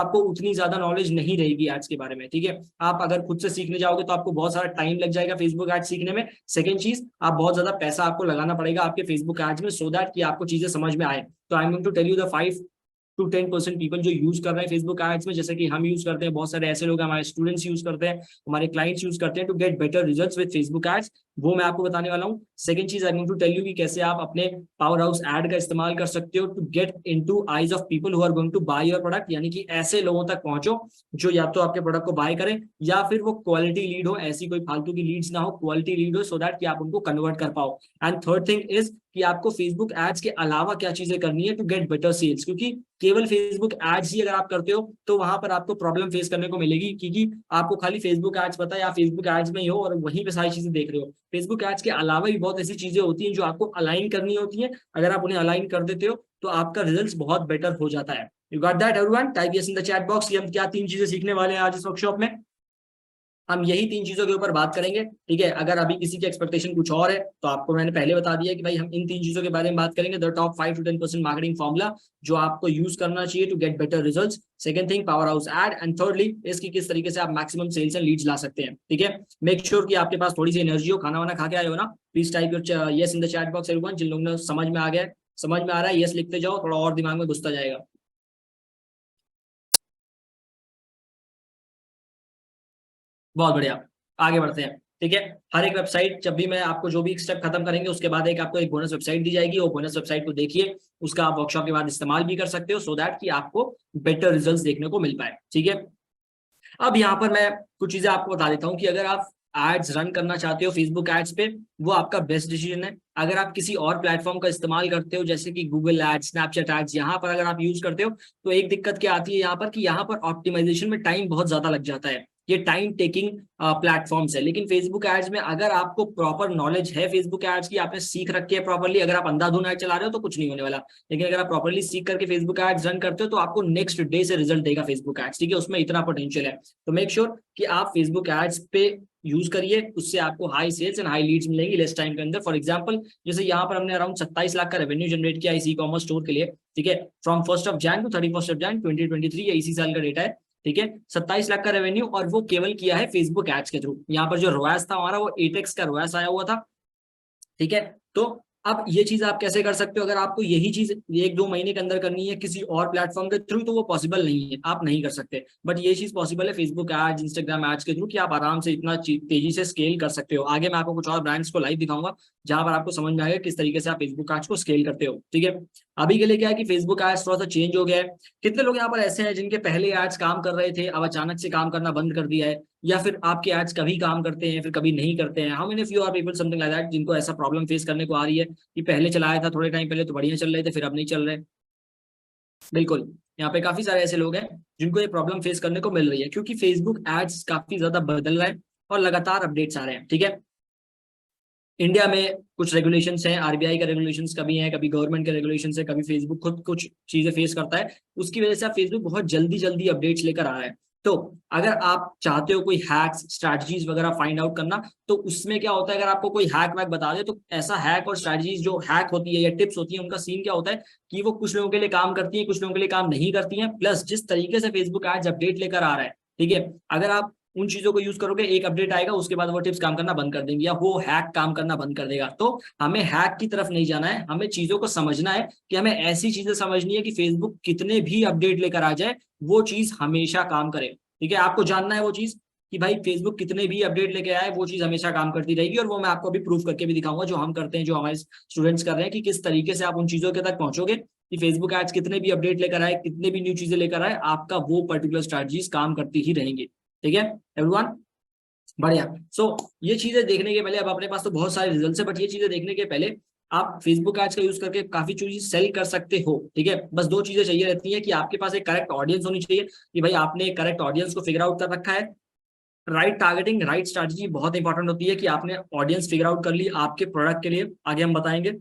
आपको उतनी ज्यादा नॉलेज नहीं रहेगी एड्स के बारे में, ठीक है। आप अगर खुद से सीखने जाओगे तो आपको बहुत सारा टाइम लग जाएगा फेसबुक एड्स सीखने में। सेकंड चीज, आप बहुत ज्यादा पैसा आपको लगाना पड़ेगा आपके फेसबुक एड्स में, सो दैट कि आपको चीजें समझ में आए। तो I am going to tell you the 5 to 10% people जो यूज कर रहे हैं फेसबुक एड्स में, जैसे कि हम यूज करते हैं, बहुत सारे ऐसे लोग हमारे स्टूडेंट्स यूज करते हैं, हमारे क्लाइंट्स यूज करते हैं to get better results with Facebook ads, वो मैं आपको बताने वाला हूँ। सेकंड चीज I am going to tell you कि कैसे आप अपने पावर हाउस एड का इस्तेमाल कर सकते हो to get into eyes of people who are going to buy your product, यानी कि ऐसे लोगों तक पहुंचो जो या तो आपके प्रोडक्ट को बाय करें या फिर वो क्वालिटी लीड हो, ऐसी कोई फालतू की लीड्स ना हो, क्वालिटी लीड हो, सो दैट कि आप उनको कन्वर्ट कर पाओ। एंड थर्ड थिंग इज कि आपको फेसबुक एड्स के अलावा क्या चीजें करनी है टू गेट बेटर सेल्स, क्योंकि केवल फेसबुक एड्स ही अगर आप करते हो तो वहां पर आपको प्रॉब्लम फेस करने को मिलेगी, क्योंकि आपको खाली फेसबुक एड्स पता है या फेसबुक एड्स में ही हो और वहीं पे सारी चीजें देख रहे हो। फेसबुक एड्स के अलावा भी बहुत ऐसी चीजें होती हैं जो आपको अलाइन करनी होती है, अगर आप उन्हें अलाइन कर देते हो तो आपका रिजल्ट बहुत बेटर हो जाता है। You got that everyone? Type yes in the chat box. हम क्या 3 चीजें सीखने वाले हैं आज इस वर्कशॉप में, हम यही 3 चीजों के ऊपर बात करेंगे, ठीक है। अगर अभी किसी की एक्सपेक्टेशन कुछ और है तो आपको मैंने पहले बता दिया कि भाई हम इन 3 चीजों के बारे में बात करेंगे। The top 5 to 10% marketing formula जो आपको यूज करना चाहिए to get better results. Second thing, power house ad. And thirdly, इसकी किस तरीके से आप मैक्सिमम सेल्स एंड लीड्स ला सकते हैं, ठीक है। मेक श्योर कि आपके पास थोड़ी सी एनर्जी हो, खाना वाना खा के आए हो ना। Please type your yes in the chat box everyone. जिन लोगों ने समझ में आ गया, समझ में आ रहा है, यस लिखते जाओ, थोड़ा और दिमाग में घुसता जाएगा। बहुत बढ़िया, आगे बढ़ते हैं, ठीक है। हर एक वेबसाइट, जब भी मैं आपको जो भी स्टेप खत्म करेंगे उसके बाद एक आपको एक बोनस वेबसाइट दी जाएगी, वो बोनस वेबसाइट को देखिए, उसका आप वर्कशॉप के बाद इस्तेमाल भी कर सकते हो, सो दैट कि आपको बेटर रिजल्ट्स देखने को मिल पाए, ठीक है। अब यहाँ पर मैं कुछ चीजें आपको बता देता हूँ कि अगर आप एड्स रन करना चाहते हो फेसबुक एड्स पे, वो आपका बेस्ट डिसीजन है। अगर आप किसी और प्लेटफॉर्म का इस्तेमाल करते हो जैसे कि गूगल एड्स, स्नैपचैट एड्स, यहाँ पर अगर आप यूज करते हो तो एक दिक्कत क्या आती है यहाँ पर कि यहाँ पर ऑप्टिमाइजेशन में टाइम बहुत ज्यादा लग जाता है। ये टाइम टेकिंग प्लेटफॉर्म्स है। लेकिन फेसबुक एड्स में अगर आपको प्रॉपर नॉलेज है फेसबुक एड्स की, आपने सीख रखी है प्रॉपरली, अगर आप अंधाधुन एड चला रहे हो तो कुछ नहीं होने वाला। लेकिन अगर आप प्रॉपरली सीख करके फेसबुक एड्स रन करते हो तो आपको नेक्स्ट डे से रिजल्ट देगा फेसबुक एड्स, ठीक है। उसमें इतना पोटेंशियल है। तो मेक श्योर कि आप फेसबुक एड्स पे यूज करिए, उससे आपको high sales and high leads मिलेंगी लेस टाइम के अंदर। फॉर एग्जांपल, जैसे यहाँ पर हमने अराउंड 27 लाख का रेवेन्यू जनरेट किया इसी कॉमर्स स्टोर के लिए, ठीक है। फ्रॉम 1 Jan to 31 Jan 2023, ये इसी साल का डेटा है, ठीक है। 27 लाख का रेवेन्यू, और वो केवल किया है फेसबुक एड्स के थ्रू। यहाँ पर जो रोयास था हमारा, वो 8x का रोयास आया हुआ था, ठीक है। तो अब ये चीज आप कैसे कर सकते हो, अगर आपको यही चीज 1-2 महीने के अंदर करनी है किसी और प्लेटफॉर्म के थ्रू तो वो पॉसिबल नहीं है, आप नहीं कर सकते। बट ये चीज पॉसिबल है फेसबुक एड्स, इंस्टाग्राम एड्स के थ्रू, कि आप आराम से इतना तेजी से स्केल कर सकते हो। आगे मैं आपको कुछ और ब्रांड्स को लाइव दिखाऊंगा जहां पर आपको समझ में आएगा किस तरीके से आप फेसबुक एड्स को स्केल करते हो, ठीक है। अभी के लिए क्या है कि फेसबुक एड्स थोड़ा सा चेंज हो गया है। कितने लोग यहाँ पर ऐसे हैं जिनके पहले एड्स काम कर रहे थे, अब अचानक से काम करना बंद कर दिया है, या फिर आपके एड्स कभी काम करते हैं फिर कभी नहीं करते हैं। How many of you are people something like that, जिनको ऐसा प्रॉब्लम फेस करने को आ रही है कि पहले चलाया था थोड़े टाइम पहले तो बढ़िया चल रहे थे, फिर अब नहीं चल रहे? बिल्कुल, यहाँ पे काफी सारे ऐसे लोग हैं जिनको ये प्रॉब्लम फेस करने को मिल रही है, क्योंकि फेसबुक एड्स काफी ज्यादा बदल रहा है और लगातार अपडेट्स आ रहे हैं, ठीक है। इंडिया में कुछ रेगुलेशंस हैं, आरबीआई का रेगुलेशंस कभी है, कभी गवर्नमेंट के रेगुलेशंस है, कभी फेसबुक खुद कुछ चीजें फेस करता है। उसकी वजह से आप फेसबुक बहुत जल्दी जल्दी अपडेट्स लेकर आ रहा है। तो अगर आप चाहते हो कोई हैक्स स्ट्रैटेजीज वगैरह फाइंड आउट करना, तो उसमें क्या होता है, अगर आपको कोई हैक वैक बता दे तो ऐसा हैक और स्ट्रैटेजीज जो हैक होती है या टिप्स होती है, उनका सीन क्या होता है कि वो कुछ लोगों के लिए काम करती है, कुछ लोगों के लिए काम नहीं करती है। प्लस जिस तरीके से फेसबुक एड्स अपडेट लेकर आ रहा है, ठीक है, अगर आप उन चीजों को यूज करोगे, एक अपडेट आएगा उसके बाद वो टिप्स काम करना बंद कर देंगे या वो हैक काम करना बंद कर देगा। तो हमें हैक की तरफ नहीं जाना है, हमें चीजों को समझना है कि हमें ऐसी चीजें समझनी है कि फेसबुक कितने भी अपडेट लेकर आ जाए वो चीज हमेशा काम करे, ठीक है। आपको जानना है वो चीज कि भाई फेसबुक कितने भी अपडेट लेके आए वो चीज हमेशा काम करती रहेगी, और वो मैं आपको अभी प्रूफ करके भी दिखाऊंगा जो हम करते हैं, जो हमारे स्टूडेंट्स कर रहे हैं, कि किस तरीके से आप उन चीजों के तक पहुंचोगे कि फेसबुक एड्स कितने भी अपडेट लेकर आए, कितने भी न्यू चीजें लेकर आए, आपका वो पर्टिकुलर स्ट्रैटेजीज काम करती ही रहेंगी, ठीक है एवरीवन। बढ़िया। ये चीजें देखने के पहले, अब अपने पास तो बहुत सारे रिजल्ट है, बट ये चीजें देखने के पहले आप फेसबुक एड्स का यूज करके काफी चीजें सेल कर सकते हो, ठीक है। बस 2 चीजें चाहिए रहती है कि आपके पास एक करेक्ट ऑडियंस होनी चाहिए, कि भाई आपने एक करेक्ट ऑडियंस को फिगर आउट कर रखा है। राइट टारगेटिंग, राइट स्ट्रैटेजी बहुत इंपॉर्टेंट होती है कि आपने ऑडियंस फिगर आउट कर ली आपके प्रोडक्ट के लिए, आगे हम बताएंगे।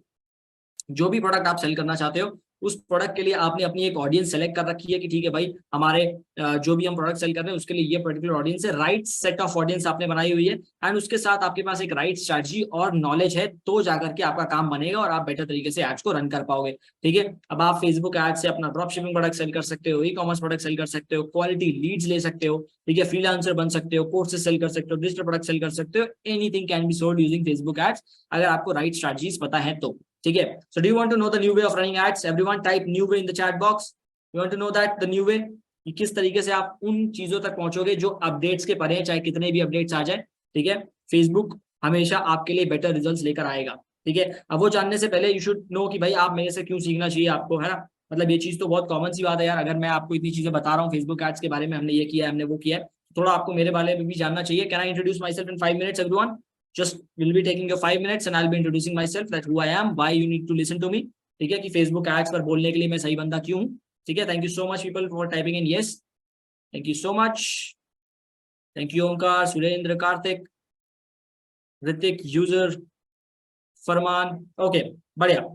जो भी प्रोडक्ट आप सेल करना चाहते हो उस प्रोडक्ट के लिए आपने अपनी एक ऑडियंस सेलेक्ट कर रखी है कि ठीक है भाई हमारे जो भी हम प्रोडक्ट सेल कर रहे हैं उसके लिए ये पर्टिकुलर ऑडियंस है, राइट सेट ऑफ ऑडियंस आपने बनाई हुई है, एंड उसके साथ आपके पास एक राइट स्ट्रैटेजी और नॉलेज है, तो जाकर के आपका काम बनेगा और आप बेटर तरीके से एड्स को रन कर पाओगे। ठीक है, अब आप फेसबुक एड्स से अपना ड्रॉप शिपिंग प्रोडक्ट सेल कर सकते हो, ई कॉमर्स प्रोडक्ट सेल कर सकते हो, क्वालिटी लीड्स ले सकते हो, ठीक है, फ्रीलांसर बन सकते हो, कोर्सेज सेल कर सकते हो, डिजिटल प्रोडक्ट सेल कर सकते हो, anything can be sold using Facebook ads, अगर आपको राइट स्ट्रैटेजीज पता है तो। ठीक है, so do you want to know the new way of running ads? Everyone type new way in the chat box. You want to know that the new way, कि किस तरीके से आप उन चीजों तक पहुंचोगे जो अपडेट्स के परे हैं, चाहे कितने भी अपडेट्स आ जाए। ठीक है, फेसबुक हमेशा आपके लिए बेटर रिजल्ट्स लेकर आएगा। ठीक है, अब वो जानने से पहले यू शुड नो कि भाई आप मेरे से क्यों सीखना चाहिए आपको, है ना। मतलब ये चीज तो बहुत कॉमन सी बात है यार, अगर मैं आपको इतनी चीजें बता रहा हूँ फेसबुक एड्स के बारे में, हमने ये किया है हमने वो किया है, थोड़ा आपको मेरे बारे में भी जानना चाहिए। Can I introduce my self in 5 minutes everyone? Just will be taking your 5 minutes and I'll be introducing myself, that who I am, why you need to listen to me। ठीक है, कि फेसबुक एड्स पर बोलने के लिए मैं सही बंदा क्यों हूँ। ठीक है, thank you so much people for typing in yes, thank you so much, thank you Omkar, Surendra, Kartik, Hrithik, user, Farman, okay, बढ़िया।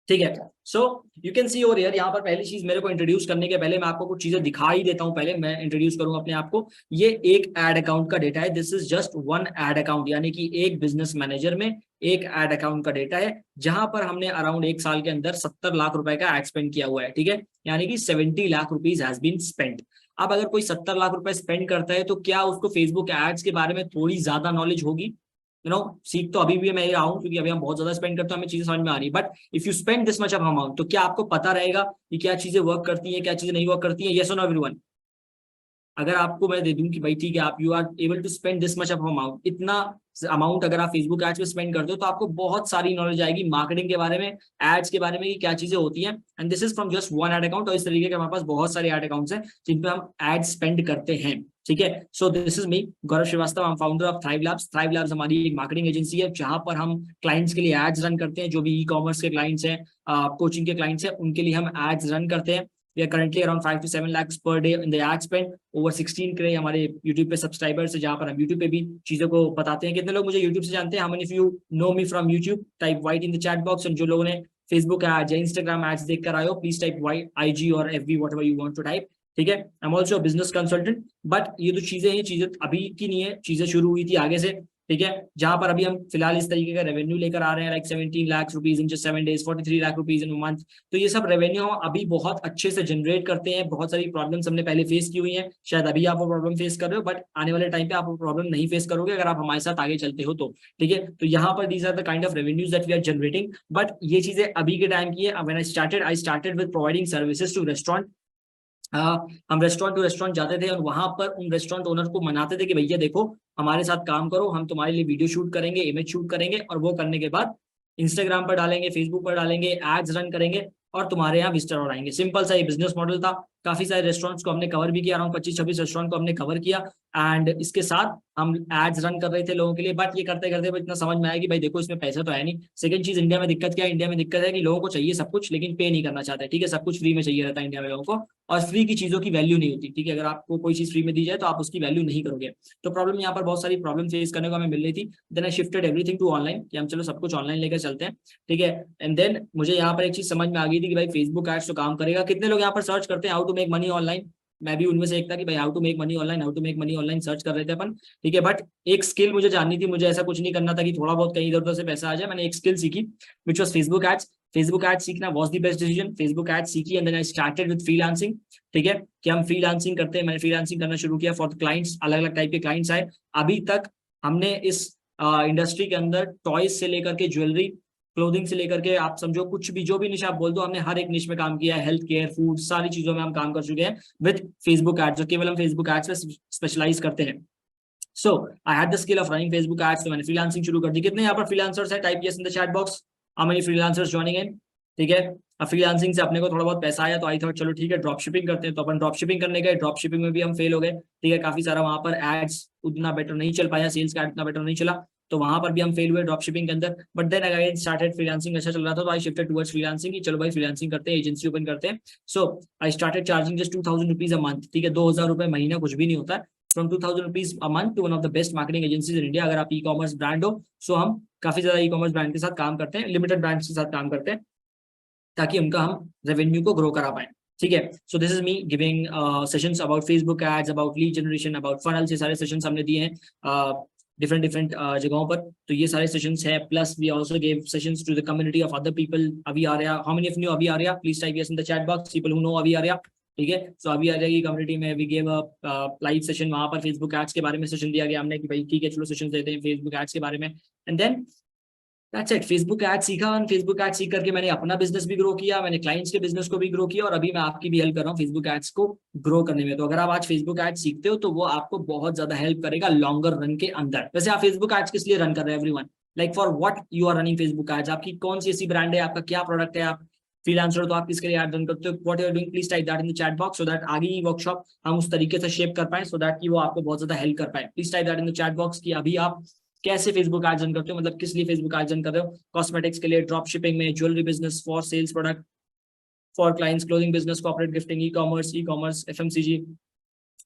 ठीक है, so you can see over here, यहाँ पर पहली चीज मेरे को इंट्रोड्यूस करने के पहले मैं आपको कुछ चीजें दिखा ही देता हूँ, पहले मैं इंट्रोड्यूस करूंगा अपने आप को। ये एक एड अकाउंट का डेटा है, this is just one ad account, यानी कि एक बिजनेस मैनेजर में एक एड अकाउंट का डेटा है, जहां पर हमने अराउंड 1 साल के अंदर 70 लाख रुपए का एड स्पेंड किया हुआ है। ठीक है, यानी कि 70 lakh rupees has been spent. अब अगर कोई 70 लाख रुपए स्पेंड करता है तो क्या उसको फेसबुक एड्स के बारे में थोड़ी ज्यादा नॉलेज होगी? सीख तो अभी भी मैं रहा हूँ, क्योंकि अभी हम बहुत ज्यादा स्पेंड करते हैं, हमें चीजें समझ में आ रही है, but if you spend this much of amount, तो क्या आपको पता रहेगा कि क्या चीजें वर्क करती हैं, क्या चीजें नहीं वर्क करती हैं? यस और नो एवरीवन? अगर आपको मैं दे दूं कि भाई ठीक है, आप you are able to spend this much of amount, इतना अमाउंट अगर आप फेसबुक एड्स पे स्पेंड करते हो, तो आपको बहुत सारी नॉलेज आएगी मार्केटिंग के बारे में, एड्स के बारे में, कि क्या चीजें होती हैं, and this is from just one ad account. और इस तरीके के हमारे पास बहुत सारे एड अकाउंट्स हैं जिन पे हम एड स्पेंड करते हैं। ठीक है, so this is me Gaurav Shrivastava, I am founder of Thrive Labs. Thrive Labs हमारी एक मार्केटिंग एजेंसी है, जहां पर हम क्लाइंट्स के लिए एड्स रन करते हैं, जो भी ई कॉमर्स के क्लाइंट्स हैं, कोचिंग के क्लाइंट्स हैं, उनके लिए हम एड्स रन करते हैं। We are currently around 5 to 7 lakhs per day in the ad spend, over 16 crore हमारे YouTube पे सब्सक्राइबर्स है, जहां पर हम YouTube पे भी चीजों को बताते हैं। कितने लोग मुझे YouTube से जानते हैं? How many of you know me from YouTube? Type white in the chat box। और जो लोगों ने Facebook एड्स या Instagram एड्स देख कर आए हो, प्लीज टाइप वाई IG और FB whatever you want to type। ठीक है, I am also business consultant, but ये जो चीजें हैं, चीजें अभी की नहीं है, चीजें शुरू हुई थी आगे से। ठीक है, जहां पर अभी हम फिलहाल इस तरीके का रेवेन्यू लेकर आ रहे हैं, like 17 lakh rupees in just 7 days, 43 lakh rupees in month. तो ये सब रेवेन्यू हम अभी बहुत अच्छे से जनरेट करते हैं। बहुत सारी प्रॉब्लम्स हमने पहले फेस की हुई हैं, शायद अभी आप वो प्रॉब्लम फेस कर रहे हो, बट आने वाले टाइम पे आप वो प्रॉब्लम नहीं फेस करोगे अगर आप हमारे साथ आगे चलते हो तो। ठीक है, तो यहाँ पर these are the kind of revenues that we are generating, but ये चीजें अभी के टाइम की है। When I started with providing services to restaurant. हम रेस्टोरेंट टू रेस्टोरेंट जाते थे और वहां पर उन रेस्टोरेंट ओनर को मनाते थे कि भैया देखो, हमारे साथ काम करो, हम तुम्हारे लिए वीडियो शूट करेंगे, इमेज शूट करेंगे, और वो करने के बाद इंस्टाग्राम पर डालेंगे, फेसबुक पर डालेंगे, एड्स रन करेंगे, और तुम्हारे यहाँ विजिटर और आएंगे। सिंपल सा ये बिजनेस मॉडल था। काफी सारे रेस्टोरेंट्स को हमने कवर भी किया, अराउंड 25-26 रेस्टोरेंट को हमने कवर किया, एंड इसके साथ हम एड्स रन कर रहे थे लोगों के लिए। बट ये करते करते इतना समझ में आया कि भाई देखो, इसमें पैसा तो है नहीं। सेकंड चीज, इंडिया में दिक्कत क्या है? इंडिया में दिक्कत है कि लोगों को चाहिए सब कुछ, लेकिन पे नहीं करना चाहते। ठीक है, सब कुछ फ्री में चाहिए रहता है इंडिया में लोगों को, और फ्री की चीजों की वैल्यू नहीं होती। ठीक है, अगर आपको कोई चीज फ्री में दी जाए तो आप उसकी वैल्यू नहीं करोगे। तो प्रॉब्लम यहाँ पर बहुत सारी प्रॉब्लम फेस करने को हमें मिल रही थी। Then I shifted everything to online, कि हम चलो सब कुछ ऑनलाइन लेकर चलते हैं। ठीक है, एंड देन मुझे यहाँ पर एक चीज समझ में आ गई थी कि भाई फेसबुक एड्स तो काम करेगा। कितने लोग यहाँ पर सर्च करते हैं how to make money online? मैं भी उनमें से एक था कि भाई how to make money online, how to make money online search कर रहे थे अपन। ठीक है, बट एक स्किल मुझे जाननी थी। मुझे ऐसा कुछ नहीं करना था कि थोड़ा बहुत कहीं इधर उधर से पैसा आ जाए। मैंने एक स्किल सीखी, which was Facebook ads. Facebook ads सीखना was the best decision. Facebook ads सीखी and then I started with freelancing. ठीक है, कि हम फ्रीलांसिंग करते हैं, मैंने फ्रीलांसिंग करना शुरू किया फॉर क्लाइंट्स। अलग अलग टाइप के क्लाइंट्स आए। अभी तक हमने इस इंडस्ट्री के अंदर टॉयज से लेकर के ज्वेलरी, क्लोथिंग से लेकर के, आप समझो कुछ भी, जो भी निश आप बोल दो, हमने हर एक निश में काम किया है। हेल्थ केयर, फूड, सारी चीजों में हम काम कर चुके हैं विद फेसबुक एड्स, जो केवल हम फेसबुक एड्स पे स्पेशलाइज करते हैं। So I had the skill of running Facebook ads, तो मैंने फ्रीलांसिंग शुरू कर दी। कितने यहाँ पर फ्रीलांसर्स हैं? Type yes in the chat box, how many freelancers joining in. ठीक है, अब फ्रीलांसिंग से अपने को थोड़ा बहुत पैसा आया, तो आई थॉट चलो ठीक है ड्रॉप शिपिंग करते हैं। तो अपन ड्रॉप शिपिंग करने गए, ड्रॉप शिपिंग में भी हम फेल हो गए। ठीक है, काफी सारा वहां पर एड्स उतना बेटर नहीं चल पाया, सेल्स का उतना बेटर नहीं चला, तो वहां पर भी हम फेल हुए ड्रॉप शिपिंग के अंदर। But then again started freelancing, अच्छा चल रहा था, तो आई शिफ्टेड टुवर्ड्स फ्रीलांसिंग, चलो भाई फ्रीलांसिंग करते हैं, एजेंसी ओपन करते हैं। So I started charging just 2000 rupees a month. ठीक है, 2000 रुपए महीना कुछ भी नहीं होता है। From 2000 rupees a month to one of the best marketing agencies in India. अगर आप ई कॉमर्स ब्रांड हो, सो हम काफी ज्यादा ई कॉमर्स ब्रांड के साथ काम करते हैं, लिमिटेड ब्रांड्स के साथ काम करते हैं। ताकि उनका हम रेवेन्यू को ग्रो करा पाए। ठीक है, so this is me giving sessions about Facebook ads, about lead generation, about funnel, से सारे सेशंस हमने दिए हैं डिफरेंट डिफरेंट जगहों पर। तो ये सारे सेशंस है, plus we also give sessions to the community of other people. अभी आ रहा, हाउ मेनी ऑफ न्यू अभी आ रहा, please type yes in the chat box, people who know अभी आ रहा। ठीक है, सो अभी आ जाएगी कम्युनिटी में, we give a live session, वहां पर फेसबुक एड्स के बारे में सेशन दिया गया हमने कि भाई ठीक है चलो सेशन देते हैं फेसबुक एड्स के बारे में। And then that's it, Facebook ad सीखा, और फेसबुक एड सीख करके मैंने अपना बिजनेस भी ग्रो किया, मैंने क्लाइंट्स के बिजनेस को भी ग्रो किया, और अभी मैं आपकी भी हेल्प कर रहा हूँ फेसबुक एड्स को ग्रो करने में। तो अगर आप आज फेसबुक एड सीखते हो तो वो आपको बहुत ज्यादा हेल्प करेगा लॉन्गर रन के अंदर। वैसे आप फेसबुक एड्स किस लिए रन कर रहे हैं everyone, like for what you are running Facebook ads, आपकी कौन सी ऐसी ब्रांड है, आपका क्या प्रोडक्ट है, आप फ्रीलांसर तो आप किसके लिए एड रन करते हो, what you are doing, please type that in the chat box, so that आगे की वर्कशॉप हम उस तरीके से शेप कर पाए, सो दैट कि वो आपको बहुत ज्यादा हेल्प कर पाए। Please type that in the chat box कि अभी आप कैसे फेसबुक एड रन करते हो, मतलब किस लिए फेसबुक एड रन कर रहे हो, कॉस्मेटिक्स के लिए, ड्रॉप शिपिंग में, jewellery business, for sales product, for clients, clothing business, corporate gifting, e-commerce, FMCG,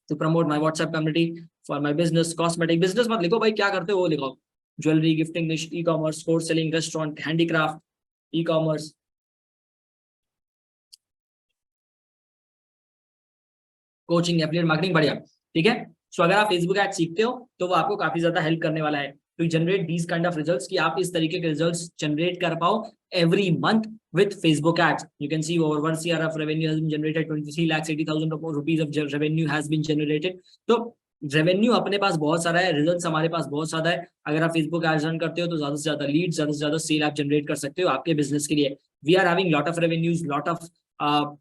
to promote my WhatsApp community, for my business, cosmetic business मत लिखो भाई, क्या करते हो वो लिखो, ज्वेलरी, गिफ्टिंग, निश, e commerce, course selling, restaurant, handicraft, e commerce, coaching, affiliate marketing, बढ़िया। ठीक है, सो अगर आप फेसबुक एड सीखते हो तो वो आपको काफी ज्यादा हेल्प करने वाला है to generate these kind of results, कि आप इस तरीके के रिजल्ट्स जनरेट कर पाओ every month with Facebook ads. You can see over 1 CR of revenue has been generated, 23,80,000 rupees of revenue has been generated. तो रेवेन्यू अपने पास बहुत सारा है, रिजल्ट्स हमारे पास बहुत ज्यादा है। अगर आप फेसबुक एड्स रन करते हो तो ज्यादा से ज्यादा लीड, ज्यादा से ज्यादा सेल आप जनरेट कर सकते हो आपके बिजनेस के लिए। We are having lot of revenues, lot of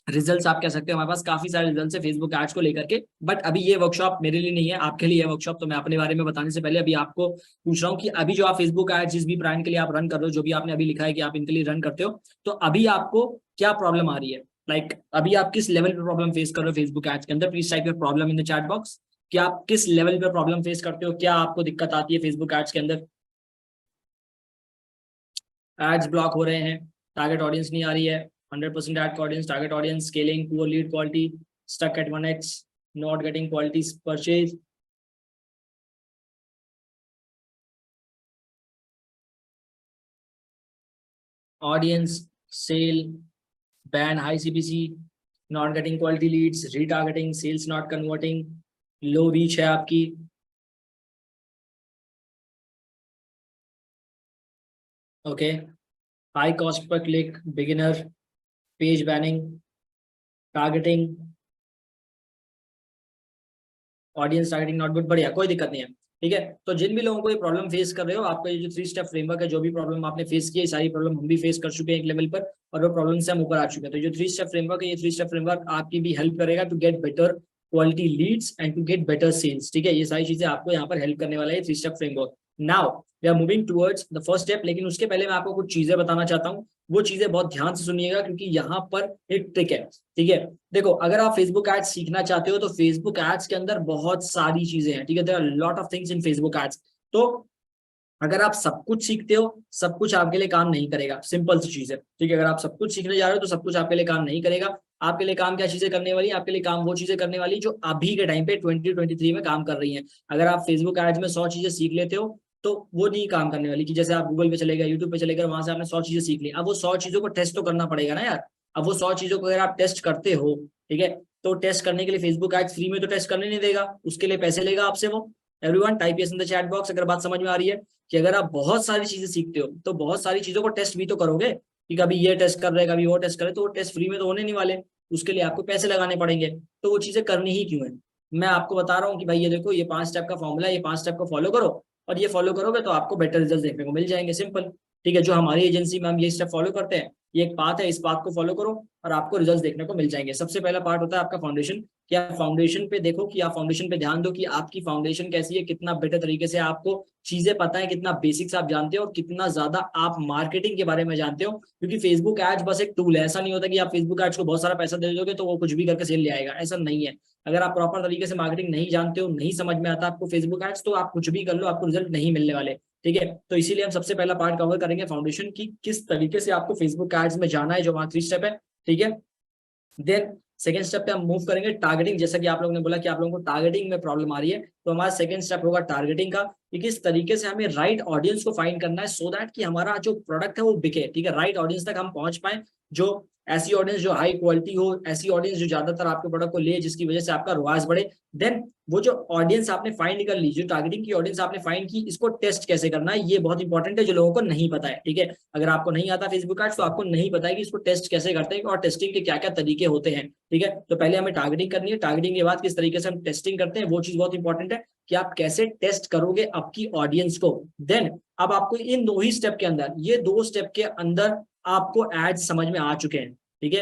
results आप कह सकते हो, हमारे पास काफी सारे रिजल्ट्स है फेसबुक एड्स को लेकर के। बट अभी ये वर्कशॉप मेरे लिए नहीं है, आपके लिए वर्कशॉप। तो मैं अपने बारे में बताने से पहले अभी आपको पूछ रहा हूँ कि अभी जो आप फेसबुक एड्स जिस भी ब्रांड के लिए आप रन कर रहे हो, जो भी आपने अभी लिखा है कि आप इनके लिए रन करते हो, तो अभी आपको क्या प्रॉब्लम आ रही है, लाइक अभी आप किस लेवल पे प्रॉब्लम फेस कर रहे हो फेसबुक एड्स के अंदर, please type your problem in the chat box कि आप किस लेवल पे प्रॉब्लम फेस करते हो, क्या आपको दिक्कत आती है फेसबुक एड्स के अंदर। एड्स ब्लॉक हो रहे हैं, टारगेट ऑडियंस नहीं आ रही है, 100% ad audience, target audience, scaling, poor lead quality, stuck at 1x, not getting quality purchase, audience, sale, ban, high CPC, not getting quality leads, retargeting, sales not converting, low reach है आपकी, okay, high cost per click, beginner, page banning, targeting, audience targeting not good, बढ़िया, कोई दिक्कत नहीं है। ठीक है, तो जिन भी लोगों को ये प्रॉब्लम फेस कर रहे हो, आपका ये जो 3 स्टेप फ्रेमवर्क है, जो भी प्रॉब्लम आपने फेस की है, सारी प्रॉब्लम हम भी फेस कर चुके हैं एक लेवल पर, और वो प्रॉब्लम से हम ऊपर आ चुके हैं। तो जो 3 स्टेप फ्रेमवर्क है, ये 3 स्टेप फ्रेमवर्क आपकी भी हेल्प करेगा to get better quality leads and to get better sales. ठीक है, ये सारी चीजें आपको यहाँ पर हेल्प करने वाला है 3 step framework. Now we are moving towards the first step, लेकिन उसके पहले मैं आपको कुछ चीजें बताना चाहता हूँ, वो चीजें बहुत ध्यान से सुनिएगा, क्योंकि यहाँ पर एक ट्रिक है। ठीक है, देखो, अगर आप फेसबुक एड्स सीखना चाहते हो तो फेसबुक एड्स के अंदर बहुत सारी चीजें हैं। ठीक है, there are lot of things in Facebook ads. तो अगर आप सब कुछ सीखते हो, सब कुछ आपके लिए काम नहीं करेगा, सिंपल सी चीज है। ठीक है, अगर आप सब कुछ सीखने जा रहे हो तो सब कुछ आपके लिए काम नहीं करेगा। आपके लिए काम क्या चीजें करने वाली है, आपके लिए काम वो चीजें करने वाली जो अभी के टाइम पे 2023 में काम कर रही हैं। अगर आप फेसबुक एड्स में 100 चीजें सीख लेते हो तो वो नहीं काम करने वाली, कि जैसे आप गूगल पे चले गए, यूट्यूब पे चले गए, वहां से आपने 100 चीजें सीख ली, अब वो 100 चीजों को टेस्ट तो करना पड़ेगा ना यार। अब वो 100 चीजों को अगर आप टेस्ट करते हो, ठीक है, तो टेस्ट करने के लिए फेसबुक एड्स फ्री में तो टेस्ट करने नहीं देगा, उसके लिए पैसे लेगा आपसे वो। Everyone type yes in the chat box अगर बात समझ में आ रही है, कि अगर आप बहुत सारी चीजें सीखते हो तो बहुत सारी चीजों को टेस्ट भी तो करोगे, कि कभी ये टेस्ट कर रहे हैं, कभी वो टेस्ट कर रहे, तो वो टेस्ट फ्री में तो होने नहीं वाले, उसके लिए आपको पैसे लगाने पड़ेंगे। तो वो चीजें करनी ही क्यों है, मैं आपको बता रहा हूँ कि भाई ये देखो, ये 5 स्टेप का फॉर्मूला है, ये 5 स्टेप को फॉलो करो, और ये फॉलो करोगे तो आपको बेटर रिजल्ट देखने को मिल जाएंगे, सिंपल। ठीक है, जो हमारी एजेंसी में हम ये स्टेप फॉलो करते हैं, ये एक पाथ है, इस पाथ को फॉलो करो और आपको रिजल्ट देखने को मिल जाएंगे। सबसे पहला पार्ट होता है आपका फाउंडेशन, कि आप फाउंडेशन पे देखो, कि आप फाउंडेशन पे ध्यान दो कि आपकी फाउंडेशन कैसी है, कितना बेटर तरीके से आपको चीजें पता है, कितना बेसिक्स आप जानते हो, और कितना ज्यादा आप मार्केटिंग के बारे में जानते हो। क्योंकि फेसबुक एड्स बस एक टूल है, ऐसा नहीं होता कि आप फेसबुक एड्स को बहुत सारा पैसा दे दोगे तो वो कुछ भी करके सेल ले आएगा, ऐसा नहीं है। अगर आप प्रॉपर तरीके से मार्केटिंग नहीं जानते हो, नहीं समझ में आता आपको फेसबुक एड्स, तो आप कुछ भी कर लो, आपको रिजल्ट नहीं मिलने वाले। ठीक है, तो इसीलिए हम सबसे पहला पार्ट कवर करेंगे फाउंडेशन की, किस तरीके से आपको फेसबुक एड्स में जाना है, जो वहां 3 स्टेप है। ठीक है, देन सेकंड स्टेप पे हम मूव करेंगे टारगेटिंग। जैसा कि आप लोगों ने बोला कि आप लोगों को टारगेटिंग में प्रॉब्लम आ रही है, तो हमारा सेकंड स्टेप होगा टारगेटिंग का। कि किस तरीके से हमें राइट ऑडियंस को फाइंड करना है सो दैट कि हमारा जो प्रोडक्ट है वो बिके, ठीक है, राइट ऑडियंस तक हम पहुंच पाए, जो ऐसी ऑडियंस जो हाई क्वालिटी हो, ऐसी ऑडियंस जो ज्यादातर आपके प्रोडक्ट को ले, जिसकी वजह से आपका रुआज बढ़े। देन वो जो ऑडियंस आपने फाइंड कर ली, जो टारगेटिंग की ऑडियंस आपने फाइंड की, इसको टेस्ट कैसे करना है ये बहुत इंपॉर्टेंट है, जो लोगों को नहीं पता है, ठीक है। अगर आपको नहीं आता फेसबुक एड्स तो आपको नहीं पता है कि इसको टेस्ट कैसे करते हैं और टेस्टिंग के क्या क्या तरीके होते हैं, ठीक है। तो पहले हमें टारगेटिंग करनी है, टारगेटिंग के बाद किस तरीके से हम टेस्टिंग करते हैं वो चीज बहुत इंपॉर्टेंट है कि आप कैसे टेस्ट करोगे आपकी ऑडियंस को। देन अब आपको इन दो ही स्टेप के अंदर, ये दो स्टेप के अंदर आपको एड्स समझ में आ चुके हैं, ठीक है।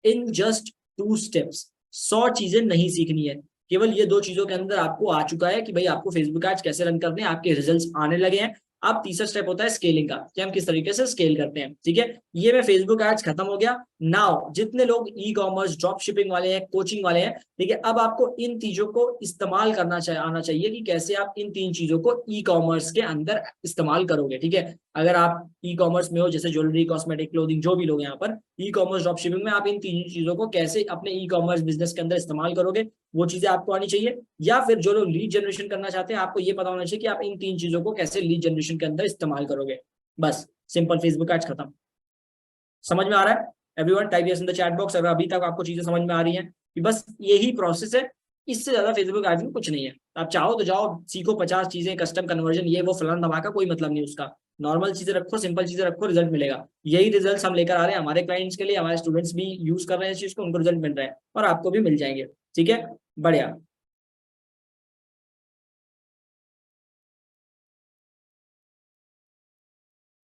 इन जस्ट 2 स्टेप्स 100 चीजें नहीं सीखनी है, केवल ये 2 चीजों के अंदर आपको आ चुका है कि भाई आपको फेसबुक एड्स कैसे रन करने हैं, आपके रिजल्ट्स आने लगे हैं। अब तीसरा स्टेप होता है स्केलिंग का, कि हम किस तरीके से स्केल करते हैं, ठीक है। ये में फेसबुक एड्स खत्म हो गया। नाउ जितने लोग ई कॉमर्स, ड्रॉप शिपिंग वाले हैं, कोचिंग वाले हैं, ठीक है, अब आपको इन चीजों को इस्तेमाल करना आना चाहिए कि कैसे आप इन 3 चीजों को ई कॉमर्स के अंदर इस्तेमाल करोगे, ठीक है। अगर आप ई कॉमर्स में हो, जैसे ज्वेलरी, कॉस्मेटिक, क्लोथिंग, जो भी लोग यहाँ पर ई कॉमर्स, ड्रॉप शिपिंग में, आप इन 3 चीजों को कैसे अपने ई कॉमर्स बिजनेस के अंदर इस्तेमाल करोगे वो चीजें आपको आनी चाहिए। या फिर जो लोग लीड जनरेशन करना चाहते हैं, आपको ये पता होना चाहिए कि आप इन 3 चीजों को कैसे लीड जनरेशन के अंदर इस्तेमाल करोगे। बस सिंपल, फेसबुक एड्स खत्म। समझ में आ रहा है? Everyone type yes in the chat box अगर अभी तक आपको चीजें समझ में आ रही हैं कि बस यही प्रोसेस है, इससे ज्यादा फेसबुक एड्स में कुछ नहीं है। आप चाहो तो जाओ सीखो 50 चीजें, कस्टम कन्वर्जन, ये वो फलाना धमाका, कोई मतलब नहीं उसका। नॉर्मल चीजें रखो, सिंपल चीजें रखो, रिजल्ट मिलेगा। यही रिजल्ट हम लेकर आ रहे हैं हमारे क्लाइंट्स के लिए, हमारे स्टूडेंट्स भी यूज कर रहे हैं इस चीज को, उनको रिजल्ट मिल रहा है और आपको भी मिल जाएंगे, ठीक है। बढ़िया।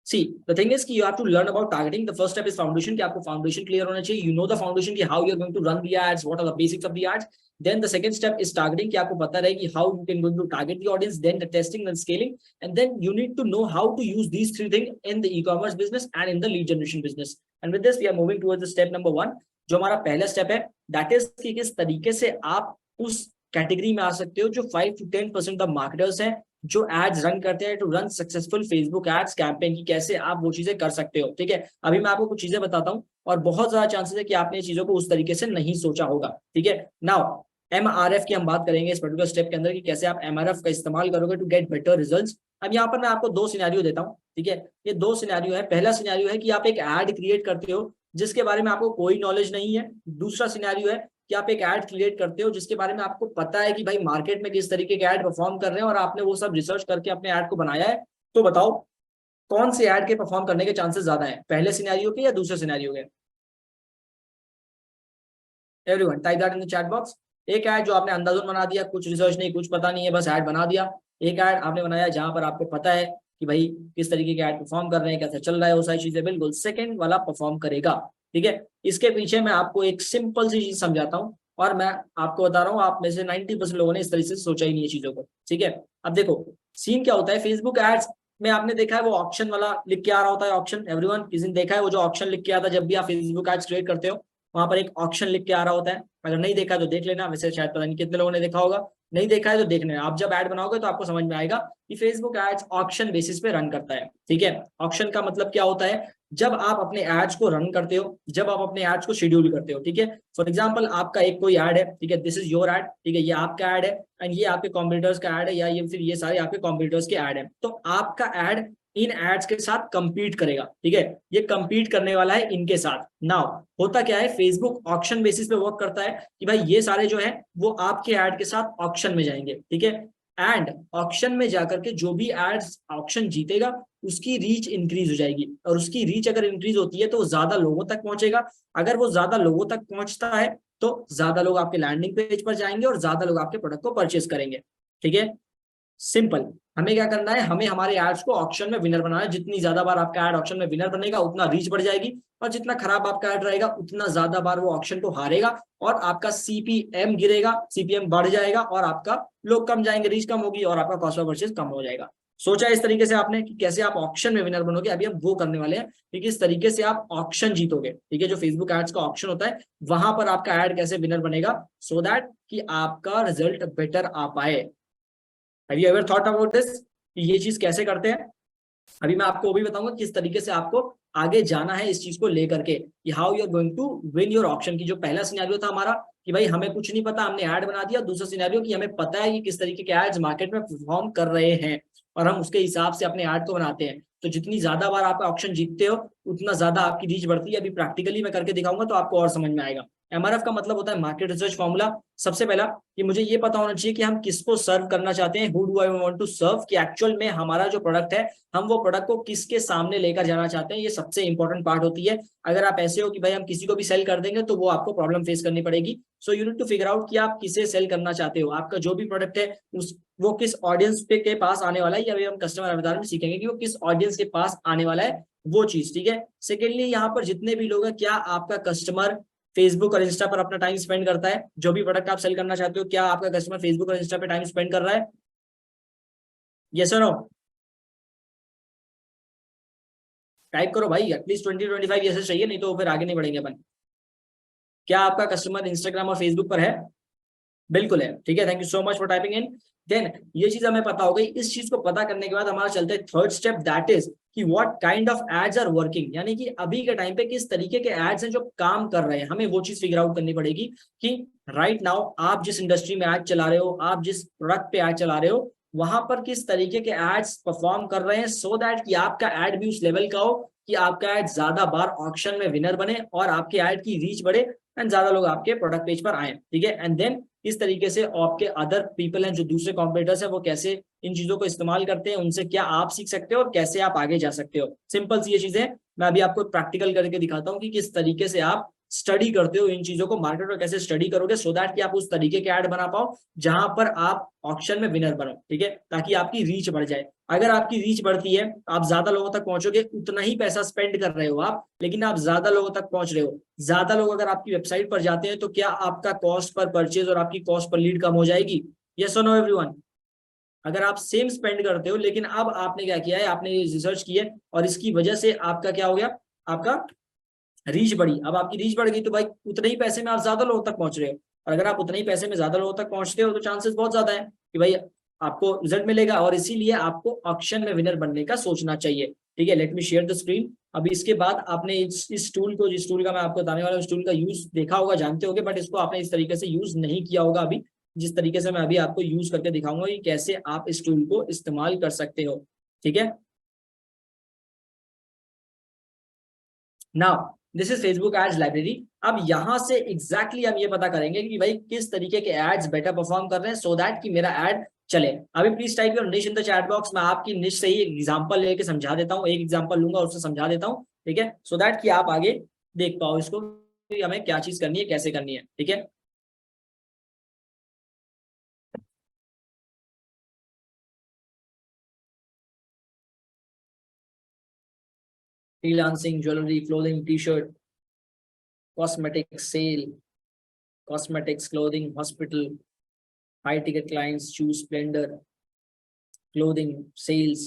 See, the thing is कि you have to learn about targeting. The first step is foundation, कि आपको foundation clear होना चाहिए. You know the foundation कि how you're going to run the ads, what are the basics of the ads. Then the second step is targeting, कि आपको पता रहे कि how you can going to target the audience. Then the testing and scaling, and then you need to know how to use these 3 things in the e-commerce business and in the lead generation business. And with this, we are moving towards the step number 1, जो हमारा पहला step है, that is कि किस तरीके से आप उस कैटेगरी में आ सकते हो जो 5 to 10% ऑफ मार्केटर्स हैं जो एड्स रन करते हैं, to run successful Facebook ads campaign की कैसे आप वो चीजें कर सकते हो, ठीक है। अभी मैं आपको कुछ चीजें बताता हूँ और बहुत ज्यादा चांसेस है कि आपने ये चीजों को उस तरीके से नहीं सोचा होगा, ठीक है। नाउ MRF की हम बात करेंगे इस पर्टिकुलर स्टेप के अंदर कि कैसे आप MRF का इस्तेमाल करोगे टू गेट बेटर रिजल्ट्स। अब यहाँ पर मैं आपको 2 सिनेरियो देता हूँ, ठीक है। ये 2 सिनेरियो है। पहला सिनेरियो है कि आप एक एड क्रिएट करते हो जिसके बारे में आपको कोई नॉलेज नहीं है। दूसरा सिनेरियो है कि आप एक ऐड क्रिएट करते हो जिसके बारे में आपको पता है कि भाई मार्केट में किस तरीके के ऐड परफॉर्म कर रहे हैं और आपने वो सब रिसर्च करके अपने ऐड को बनाया है। तो बताओ कौन से ऐड के परफॉर्म करने के चांसेस ज्यादा हैं, पहले सिनेरियो के या दूसरे सिनेरियो के? Everyone type that in the chat box. एक ऐड जो आपने अंदाजुन बना दिया, कुछ रिसर्च नहीं, कुछ पता नहीं है, बस ऐड बना दिया। एक ऐड आपने बनाया जहां पर आपको पता है कि भाई किस तरीके के ऐड परफॉर्म कर रहे हैं, कैसे चल रहा है, वो सारी चीजें। बिल्कुल सेकंड वाला परफॉर्म करेगा, ठीक है। इसके पीछे मैं आपको एक सिंपल सी चीज समझाता हूँ और मैं आपको बता रहा हूँ आप में से 90% लोगों ने इस तरीके से सोचा ही नहीं है चीजों को, ठीक है। अब देखो सीन क्या होता है फेसबुक एड्स में, आपने देखा है वो ऑप्शन वाला लिख के आ रहा होता है, ऑप्शन। एवरीवन किसी ने देखा है वो जो ऑप्शन लिख के आता है जब भी आप फेसबुक एड्स क्रिएट करते हो, वहां पर एक ऑप्शन लिख के आ रहा होता है। अगर नहीं देखा तो देख लेना, वैसे शायद पता नहीं कितने लोगों ने देखा होगा, नहीं देखा है तो देख लेना। आप जब ऐड बनाओगे तो आपको समझ में आएगा कि फेसबुक एड्स ऑप्शन बेसिस पे रन करता है, ठीक है। ऑप्शन का मतलब क्या होता है, जब आप अपने एड्स को रन करते हो, जब आप अपने एड्स को शेड्यूल करते हो, ठीक है। फॉर एग्जांपल आपका एक कोई ऐड है, ठीक है, दिस इज योर ऐड, ठीक है, ये आपका ऐड है एंड ये आपके कॉम्पिटिटर्स का ऐड है, या ये फिर ये सारे आपके कॉम्पिटिटर्स के ऐड है। तो आपका ऐड इन एड्स के साथ कंपीट करेगा, ठीक है, ये कंपीट करने वाला है इनके साथ। नाउ होता क्या है, फेसबुक ऑक्शन बेसिस पे वर्क करता है कि भाई ये सारे जो है वो आपके ऐड के साथ ऑक्शन में जाएंगे, ठीक है। एंड ऑक्शन में जाकर के जो भी एड्स ऑक्शन जीतेगा उसकी रीच इंक्रीज हो जाएगी, और उसकी रीच अगर इंक्रीज होती है तो वो ज्यादा लोगों तक पहुंचेगा। अगर वो ज्यादा लोगों तक पहुंचता है तो ज्यादा लोग आपके लैंडिंग पेज पर जाएंगे और ज्यादा लोग आपके प्रोडक्ट को परचेज करेंगे, ठीक है। सिंपल, हमें क्या करना है, हमें हमारे एड्स को ऑक्शन में विनर बनाना है। जितनी ज्यादा बार आपका एड ऑक्शन में विनर बनेगा उतना रीच बढ़ जाएगी, और जितना खराब आपका एड रहेगा उतना ज्यादा बार वो ऑक्शन को हारेगा और आपका सीपीएम गिरेगा, सीपीएम बढ़ जाएगा और आपका लोग कम जाएंगे, रीच कम होगी और आपका कॉस्ट ऑफ परचेज कम हो जाएगा। सोचा इस तरीके से आपने कि कैसे आप ऑक्शन में विनर बनोगे, अभी हम वो करने वाले हैं कि किस तरीके से आप ऑक्शन जीतोगे, ठीक है। जो फेसबुक एड्स का ऑक्शन होता है वहां पर आपका एड कैसे विनर बनेगा सो दैट कि आपका रिजल्ट बेटर आ पाए। Have you ever thought about this कि ये चीज कैसे करते हैं? अभी मैं आपको वो भी बताऊंगा किस तरीके से आपको आगे जाना है इस चीज को लेकर के, कि how you are going to win your option. की जो पहला सिनेरियो था हमारा कि भाई हमें कुछ नहीं पता, हमने ऐड बना दिया। दूसरा सिनेरियो कि हमें पता है कि किस तरीके के एड्स मार्केट में परफॉर्म कर रहे हैं। और हम उसके हिसाब से अपने ऐड को बनाते हैं। तो जितनी ज्यादा बार आप ऑक्शन जीतते हो उतना ज्यादा आपकी रीच बढ़ती है। अभी प्रैक्टिकली मैं करके दिखाऊंगा तो आपको और समझ में आएगा। एमआरएफ का मतलब होता है मार्केट रिसर्च फॉर्मूला। सबसे पहला कि मुझे ये पता होना चाहिए कि हम किसको सर्व करना चाहते हैं, who do I want to serve, कि एक्चुअल में हमारा जो प्रोडक्ट है हम वो प्रोडक्ट को किसके सामने लेकर जाना चाहते हैं। ये सबसे इंपॉर्टेंट पार्ट होती है। अगर आप ऐसे हो कि भाई हम किसी को भी सेल कर देंगे तो वो आपको प्रॉब्लम फेस करनी पड़ेगी। So you need to figure out कि आप किसे सेल करना चाहते हो, आपका जो भी प्रोडक्ट है उस वो किस ऑडियंस पे के पास आने वाला है। या अभी हम कस्टमर अवतार में सीखेंगे कि वो किस ऑडियंस के पास आने वाला है वो चीज, ठीक है। सेकेंडली यहाँ पर जितने भी लोग हैं, क्या आपका कस्टमर फेसबुक और इंस्टा पर अपना टाइम स्पेंड करता है। जो भी प्रोडक्ट आप सेल करना चाहते हो, क्या आपका कस्टमर फेसबुक और इंस्टा पे टाइम स्पेंड कर रहा है, यस और नो। टाइप करो भाई, एटलीस्ट 20-25 यस चाहिए, नहीं तो फिर आगे नहीं बढ़ेंगे अपन। क्या आपका कस्टमर इंस्टाग्राम और फेसबुक पर है? बिल्कुल है, ठीक है। Thank you so much for typing in. Then ये चीज हमें पता हो गई। इस चीज को पता करने के बाद हमारा चलता है थर्ड स्टेप, दैट इज कि what kind of ads are working, यानी कि अभी के टाइम पे किस तरीके के एड्स हैं जो काम कर रहे हैं। हमें वो चीज फिगर आउट करनी पड़ेगी कि राइट नाउ आप जिस इंडस्ट्री में एड चला रहे हो, आप जिस प्रोडक्ट पे एड चला रहे हो, वहां पर किस तरीके के एड्स परफॉर्म कर रहे हैं, सो दैट कि आपका एड भी उस लेवल का हो कि आपका एड ज्यादा बार ऑक्शन में विनर बने और आपके एड की रीच बढ़े एंड ज्यादा लोग आपके प्रोडक्ट पेज पर आए, ठीक है। एंड देन इस तरीके से आपके अदर पीपल हैं जो दूसरे कॉम्पिटिटर्स हैं, वो कैसे इन चीजों को इस्तेमाल करते हैं, उनसे क्या आप सीख सकते हो और कैसे आप आगे जा सकते हो। सिंपल सी ये चीजें मैं अभी आपको प्रैक्टिकल करके दिखाता हूँ कि किस तरीके से आप स्टडी करते हो इन चीजों को, मार्केट में कैसे स्टडी करोगे सो दैट कि आप उस तरीके के ऐड बना पाओ जहां पर आप ऑक्शन में विनर बनो, ठीक है, ताकि आपकी रीच बढ़ जाए। अगर आपकी रीच बढ़ती है, आप ज्यादा लोगों तक पहुंचोगे, उतना ही पैसा स्पेंड कर रहे हो आप, लेकिन आप ज्यादा लोगों तक पहुंच रहे हो। ज्यादा लोग अगर आपकी वेबसाइट पर जाते हैं तो क्या आपका कॉस्ट पर परचेज और आपकी कॉस्ट पर लीड कम हो जाएगी, यस और नो एवरीवन। अगर आप सेम स्पेंड करते हो लेकिन अब आपने क्या किया है, आपने रिसर्च की है और इसकी वजह से आपका क्या हो गया, आपका रीच बढ़ी। अब आपकी रीच बढ़ गई तो भाई उतने ही पैसे में आप ज्यादा लोगों तक पहुंच रहे हो। और अगर आप उतने ही पैसे में ज्यादा लोगों तक पहुंचते हो तो चांसेस बहुत ज्यादा है कि भाई आपको रिजल्ट मिलेगा। और इसीलिए आपको ऑक्शन में विनर बनने का सोचना चाहिए, ठीक है। Let me share the screen. अभी इसके बाद आपने इस टूल को, जिस टूल का मैं आपको बताने वाला हूँ, इस टूल का यूज देखा होगा, जानते होगे, बट इसको आपने इस तरीके से यूज नहीं किया होगा अभी, जिस तरीके से मैं अभी आपको यूज करके दिखाऊंगा कि कैसे आप इस टूल को इस्तेमाल कर सकते हो, ठीक है। Now this is Facebook ads library. अब यहां से एग्जैक्टली हम ये पता करेंगे कि भाई किस तरीके के एड्स बेटर परफॉर्म कर रहे हैं सो दैट कि मेरा एड चले। अभी प्लीज टाइप योर निश इन द चैट बॉक्स। मैं आपकी निश से ही एग्जांपल लेके समझा देता हूँ, एक एग्जांपल लूंगा उससे समझा देता हूँ, ठीक है, सो दैट कि आप आगे देख पाओ इसको कि हमें क्या चीज करनी है, कैसे करनी है, ठीक है। Freelancing, jewellery, clothing, T-shirt, cosmetics sale, cosmetics, clothing, hospital, high ticket clients, shoes, Splendor, clothing, sales,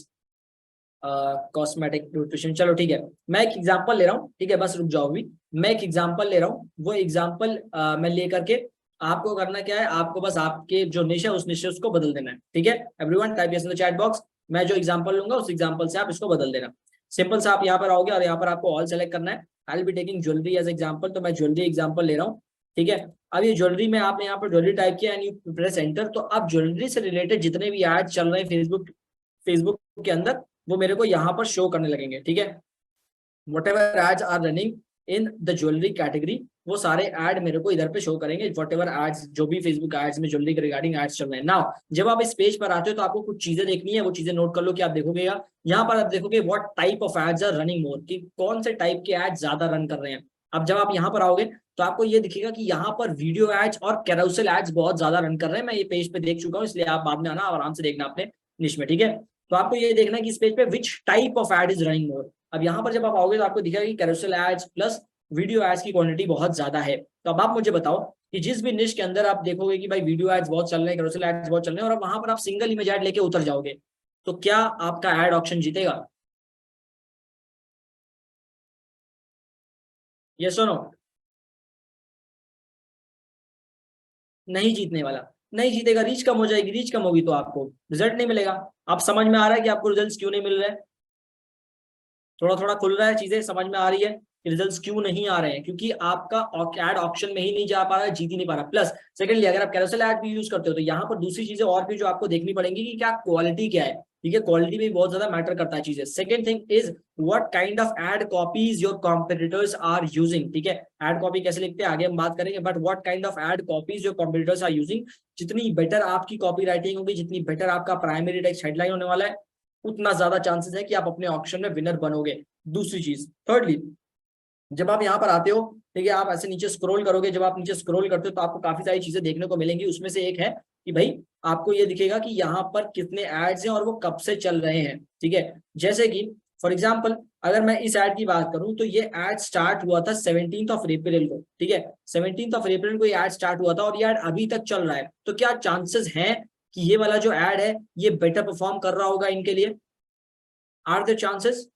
cosmetic, nutrition. चलो ठीक है, मैं एक एग्जांपल ले रहा हूँ, ठीक है, बस रुक जाओ अभी। मैं एक एग्जांपल ले रहा हूँ, वो एग्जांपल मैं ले करके आपको करना क्या है, आपको बस आपके जो निश है उस निश उसको बदल देना है, ठीक है। Everyone type yes in the chat box. मैं जो एग्जांपल लूंगा उस एग्जांपल से आप इसको बदल देना। सिंपल से आप यहाँ पर आओगे और यहाँ पर आपको ऑल सेलेक्ट करना है। I will be taking jewellery as example, तो मैं ज्वेलरी एग्जांपल ले रहा हूँ, ठीक है। अब ये ज्वेलरी में आपने यहाँ पर ज्वेलरी टाइप किया एंड यू प्रेस एंटर, तो अब ज्वेलरी से रिलेटेड जितने भी एड चल रहे हैं फेसबुक फेसबुक के अंदर, वो मेरे को यहाँ पर शो करने लगेंगे, ठीक है। Whatever ads are running in the jewellery category, वो सारे ऐड मेरे को इधर पे शो करेंगे। वट एवर एड्स, जो भी फेसबुक एड्स में ज्वेलरी के रिगार्डिंग एड्स चल रहे हैं। नाउ जब आप इस पेज पर आते हो तो आपको कुछ चीजें देखनी है, वो चीजें नोट कर लो कि आप देखोगे यहाँ पर, आप देखोगे what type of ads are running more, कि कौन से टाइप के एड्स ज्यादा रन कर रहे हैं। अब जब आप यहाँ पर आओगे तो आपको ये दिखेगा कि यहाँ पर वीडियो एड्स और कैरोसेल एड्स बहुत ज्यादा रन कर रहे हैं। मैं ये पेज पे देख चुका हूँ, इसलिए आप बाद में आना और आराम से देखना अपने निश में, ठीक है। तो आपको ये देखना है कि इस पेज पे which type of ad is running more. अब यहाँ पर जब आप आओगे तो आपको दिखेगा कि carousel ads plus video ads की क्वांटिटी बहुत ज्यादा है। तो अब आप मुझे बताओ कि जिस भी निश के अंदर आप देखोगे कि भाई वीडियो एड्स बहुत चल रहे हैं, कैरोसेल एड्स बहुत चल रहे हैं, और अब वहां पर आप सिंगल इमेज एड लेके उतर जाओगे, तो क्या आपका एड ऑप्शन जीतेगा, यस और नो। नहीं जीतने वाला, नहीं जीतेगा, रीच कम हो जाएगी, रीच कम होगी तो आपको रिजल्ट नहीं मिलेगा। आप समझ में आ रहा है कि आपको रिजल्ट क्यों नहीं मिल रहे हैं, थोड़ा थोड़ा खुल रहा है, चीजें समझ में आ रही है कि रिजल्ट्स क्यों नहीं आ रहे हैं, क्योंकि आपका एड ऑप्शन में ही नहीं जा पा रहा है, जीत ही नहीं पा रहा। प्लस सेकंडली अगर आप कैरोसेल एड भी यूज करते हो तो यहाँ पर दूसरी चीजें और भी जो आपको देखनी पड़ेंगी कि क्या क्वालिटी क्या है। ठीक है, क्वालिटी भी बहुत ज्यादा मैटर करता है चीजें। Second thing is what kind of ad copies your competitors are using, ठीक है, एड कॉपी कैसे लिखते हैं आगे हम बात करेंगे, but what kind of ad copies your competitors are using. जितनी बेटर आपकी कॉपी राइटिंग होगी, जितनी बेटर आपका प्राइमरी टेक्स्ट हेडलाइन होने वाला है, उतना ज्यादा चांसेस है कि आप अपने ऑप्शन में विनर बनोगे। दूसरी चीज, थर्डली, जब आप यहाँ पर आते हो, ठीक है, आप ऐसे नीचे स्क्रॉल करोगे, जब आप नीचे स्क्रॉल करते हो तो आपको काफी सारी चीजें देखने को मिलेंगी। उसमें से एक है कि भाई आपको ये दिखेगा कि यहाँ पर कितने एड्स हैं और वो कब से चल रहे हैं, ठीक है। जैसे कि फॉर एग्जाम्पल अगर मैं इस एड की बात करूं तो ये एड स्टार्ट हुआ था 17th ऑफ अप्रैल को, ठीक है, 17th ऑफ अप्रैल को ये एड स्टार्ट हुआ था और ये एड अभी तक चल रहा है। तो क्या चांसेस हैं कि ये वाला जो एड है ये बेटर परफॉर्म कर रहा होगा इनके लिए? Are there chances?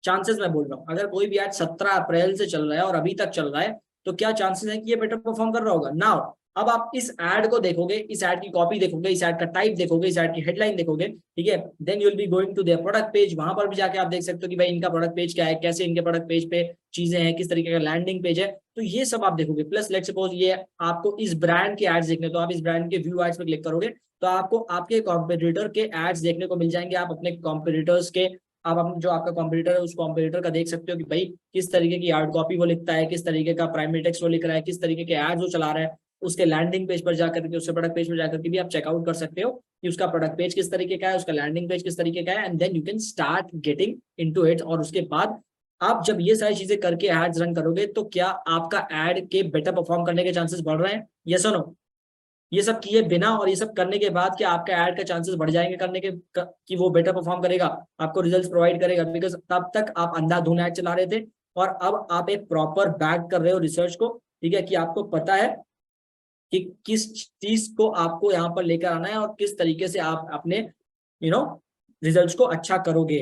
चांसेस मैं बोल रहा हूँ, अगर कोई भी एड 17 अप्रैल से चल रहा है और अभी तक चल रहा है तो क्या चांसेस है कि ये बेटर परफॉर्म कर रहा होगा? नाउ अब आप इस एड को देखोगे, इस एड की कॉपी देखोगे, इस एड का टाइप देखोगे, इस एड की हेडलाइन देखोगे, ठीक है, then you will be going to their product page. वहां पर भी जाके आप देख सकते हो कि भाई इनका प्रोडक्ट पेज क्या है, कैसे इनके प्रोडक्ट पेज पे चीजें हैं, किस तरीके का लैंडिंग पेज है, तो ये सब आप देखोगे। प्लस लेट्स सपोज ये आपको इस ब्रांड के एड्स देखने, तो आप इस ब्रांड के व्यू एड्स पे क्लिक करोगे तो आपको आपके कॉम्पिटिटर के एड्स देखने को मिल जाएंगे। आप अपने कॉम्पिटिटर्स के, आप अपने जो आपका कॉम्पिटिटर है उस कॉम्पिटिटर का देख सकते हो कि भाई किस तरीके की हार्ड कॉपी वो लिखता है, किस तरीके का प्राइमरी टेक्स्ट वो लिख रहा है, किस तरीके के एड्स वो चला रहा है। उसके लैंडिंग पेज पर जाकर के, उसके प्रोडक्ट पेज पर जाकर के भी आप चेकआउट कर सकते हो कि उसका प्रोडक्ट पेज किस तरीके का है, उसका लैंडिंग पेज किस तरीके का है, and then you can start getting into it. और उसके बाद आप जब ये सारी चीजें करके एड्स रन करोगे तो क्या आपका एड के बेटर परफॉर्म करने के चांसेस बढ़ रहे हैं? यस और नो? ये सब किए बिना और ये सब करने के बाद क्या आपका ऐड का चांसेस बढ़ जाएंगे करने के कि वो बेटर परफॉर्म करेगा, आपको रिजल्ट्स प्रोवाइड करेगा? बिकॉज तब तक आप अंधाधुन ऐड चला रहे थे और अब आप एक प्रॉपर बैक कर रहे हो रिसर्च को, ठीक है, कि आपको पता है कि किस चीज को आपको यहाँ पर लेकर आना है और किस तरीके से आप अपने रिजल्ट्स को अच्छा करोगे,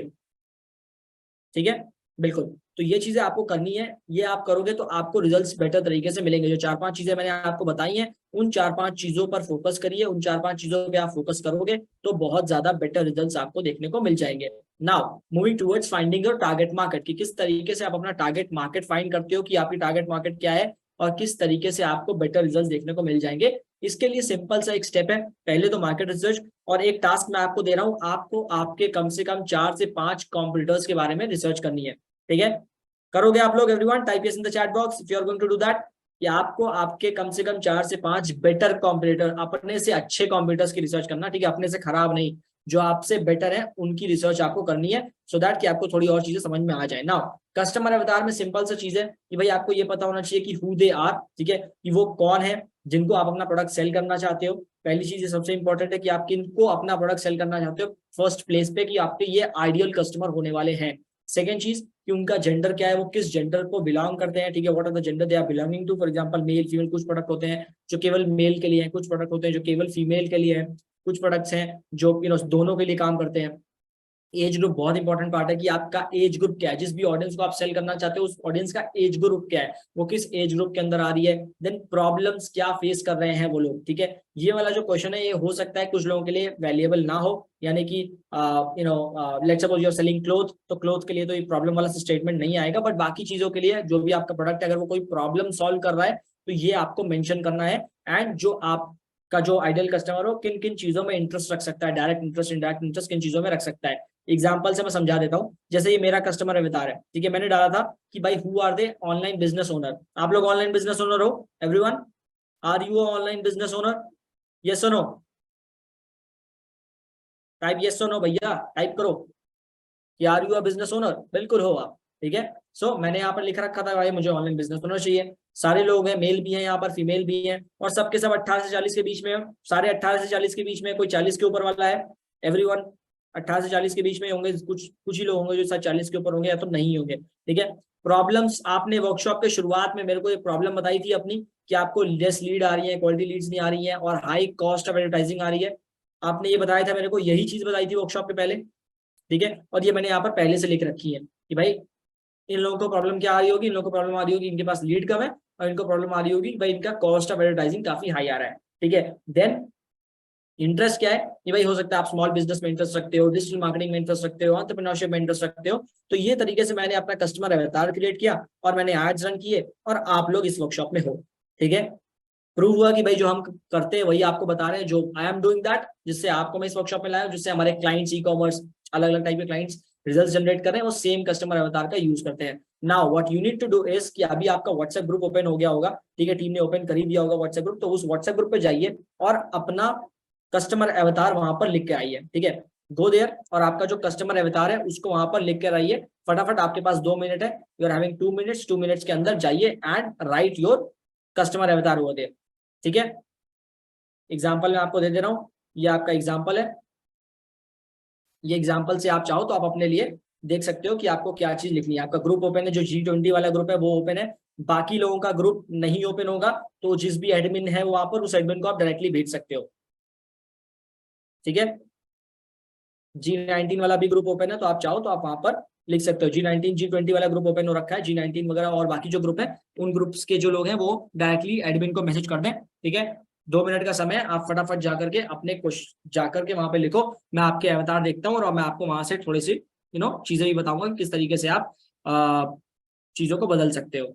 ठीक है, बिल्कुल। तो ये चीजें आपको करनी है, ये आप करोगे तो आपको रिजल्ट्स बेटर तरीके से मिलेंगे। जो 4-5 चीजें मैंने आपको बताई हैं उन 4-5 चीजों पर फोकस करिए, उन 4-5 चीजों पे आप फोकस करोगे तो बहुत ज्यादा बेटर रिजल्ट्स आपको देखने को मिल जाएंगे। Now moving towards finding your target market, कि किस तरीके से आप अपना टारगेट मार्केट फाइंड करते हो कि आपकी टारगेट मार्केट क्या है और किस तरीके से आपको बेटर रिजल्ट देखने को मिल जाएंगे। इसके लिए सिंपल सा एक स्टेप है, पहले तो मार्केट रिसर्च, और एक टास्क मैं आपको दे रहा हूं, आपको आपके कम से कम 4 से 5 कॉम्पिटिटर्स के बारे में रिसर्च करनी है, ठीक है। करोगे आप लोग? Everyone type yes in the chat box if you are going to do that. कि आपको आपके कम से कम 4 से 5 बेटर कॉम्पिटिटर, अपने से अच्छे कॉम्पिटिटर्स की रिसर्च करना, ठीक है, अपने से खराब नहीं, जो आपसे बेटर है उनकी रिसर्च आपको करनी है, सो दैट कि आपको थोड़ी और चीजें समझ में आ जाए। नाउ कस्टमर अवतार में सिंपल सा चीज है कि भाई आपको ये पता होना चाहिए कि हु दे आर, ठीक है, कि वो कौन है जिनको आप अपना प्रोडक्ट सेल करना चाहते हो। पहली चीज सबसे इंपॉर्टेंट है कि आप किनको अपना प्रोडक्ट सेल करना चाहते हो फर्स्ट प्लेस पे, कि आपके ये आइडियल कस्टमर होने वाले हैं। सेकंड चीज कि उनका जेंडर क्या है, वो किस जेंडर को बिलोंग करते हैं, ठीक है, what are the gender they are belonging to. For example male female, कुछ प्रोडक्ट होते हैं जो केवल मेल के लिए हैं, कुछ प्रोडक्ट होते हैं जो केवल फीमेल के लिए हैं, कुछ प्रोडक्ट्स हैं जो दोनों के लिए काम करते हैं। एज ग्रुप बहुत इंपॉर्टेंट पार्ट है कि आपका एज ग्रुप क्या है, जिस भी ऑडियंस को आप सेल करना चाहते हो उस ऑडियंस का एज ग्रुप क्या है, वो किस एज ग्रुप के अंदर आ रही है। देन प्रॉब्लम्स क्या फेस कर रहे हैं वो लोग, ठीक है। ये वाला जो क्वेश्चन है ये हो सकता है कुछ लोगों के लिए वैल्यूएबल ना हो, यानी कि let's suppose you are selling cloth, तो क्लोथ के लिए तो ये प्रॉब्लम वाला स्टेटमेंट नहीं आएगा, बट बाकी चीजों के लिए जो भी आपका प्रोडक्ट है अगर वो कोई प्रॉब्लम सॉल्व कर रहा है तो ये आपको मेंशन करना है। एंड जो आप का जो आइडियल कस्टमर हो किन किन चीजों में इंटरेस्ट रख सकता है, डायरेक्ट इंटरेस्ट इनडायरेक्ट इंटरेस्ट किन चीजों में रख सकता है। एग्जाम्पल से मैं समझा देता हूँ, जैसे ये मेरा कस्टमर अवतार है, ठीक है, मैंने डाला था कि भाई who are they online business owner. आप लोग ऑनलाइन बिजनेस ओनर हो? Everyone, are you online business owner? Yes और नो? टाइप यस और नो भैया, टाइप करो कि are you a business owner. बिल्कुल हो आप, ठीक है। सो मैंने यहाँ पर लिख रखा था भाई मुझे ऑनलाइन बिजनेस ओनर चाहिए। सारे लोग हैं, मेल भी हैं यहाँ पर, फीमेल भी हैं, और सबके सब 18 से 40 के बीच में, सारे 18 से 40 के बीच में, कोई 40 के ऊपर वाला है? एवरीवन 18 से 40 के बीच में होंगे, कुछ कुछ ही लोग होंगे जो शायद 40 के ऊपर होंगे या तो नहीं होंगे, ठीक है। प्रॉब्लम्स, आपने वर्कशॉप के शुरुआत में मेरे को एक प्रॉब्लम बताई थी अपनी कि आपको लेस लीड आ रही है, क्वालिटी लीड्स नहीं आ रही है और हाई कॉस्ट ऑफ एडवर्टाइजिंग आ रही है। आपने ये बताया था मेरे को, यही चीज बताई थी वर्कशॉप के पहले, ठीक है। और ये मैंने यहाँ पर पहले से लिख रखी है कि भाई इन लोगों को प्रॉब्लम क्या आ रही होगी, इन लोगों को प्रॉब्लम आ रही होगी इनके पास लीड कम है, और इनको प्रॉब्लम आ रही होगी भाई इनका कॉस्ट ऑफ एडवर्टाइजिंग काफी हाई आ रहा है, ठीक है। देन इंटरेस्ट क्या है कि भाई हो सकता है आप स्मॉल बिजनेस में इंटरेस्ट रखते हो, डिजिटल मार्केटिंग में इंटरेस्ट रखते हो, एंटरप्रेन्योरशिप में इंटरेस्ट रखते हो। तो ये तरीके से मैंने अपना कस्टमर अवतार क्रिएट किया और मैंने एड्स रन किए और आप लोग इस वर्कशॉप में हो, ठीक है। प्रूव हुआ कि भाई जो हम करते हैं वही आपको बता रहे हैं, जो आई एम डूइंग दैट, जिससे आपको मैं इस वर्कशॉप में लाया हूं, जिससे हमारे क्लाइंट्स, ई कॉमर्स, अलग अलग टाइप के क्लाइंट्स रिजल्ट जनरेट कर रहे हैं, वो सेम कस्टमर अवतार का यूज करते हैं। Now what you need to do is कि अभी आपका व्हाट्सएप ग्रुप ओपन हो गया होगा, ठीक है, टीम ने ओपन कर ही दिया होगा व्हाट्सएप ग्रुप, तो उस व्हाट्सएप ग्रुप पे जाइए और अपना कस्टमर अवतार वहां पर लिख के आइए, ठीक है, गो देयर, और आपका जो कस्टमर अवतार है उसको वहां पर लिख कर आइए फटाफट। आपके पास 2 मिनट है, you are having 2 minutes, 2 minutes के अंदर जाइए and write your customer avatar over there, ठीक है। एग्जाम्पल मैं आपको दे दे रहा हूँ, ये आपका एग्जाम्पल है, ये एग्जाम्पल से आप चाहो तो आप अपने लिए देख सकते हो कि आपको क्या चीज लिखनी है। आपका ग्रुप ओपन है, जो G20 वाला ग्रुप है वो ओपन है, बाकी लोगों का ग्रुप नहीं ओपन होगा, तो जिस भी एडमिन है वहां पर उस एडमिन को आप डायरेक्टली भेज सकते हो, ठीक है। G19 वाला भी ग्रुप ओपन है, तो आप चाहो तो आप वहां पर लिख सकते हो। G19 G20 वाला ग्रुप ओपन हो रखा है, G19 वगैरह और बाकी जो ग्रुप है उन ग्रुप्स के जो लोग हैं वो डायरेक्टली एडमिन को मैसेज कर दें, ठीक है। 2 मिनट का समय, आप फटाफट जाकर के अपने जाकर के वहां पे लिखो, मैं आपके अवतार देखता हूँ और मैं आपको वहां से थोड़ी सी चीजें भी बताऊंगा कि किस तरीके से आप चीजों को बदल सकते हो,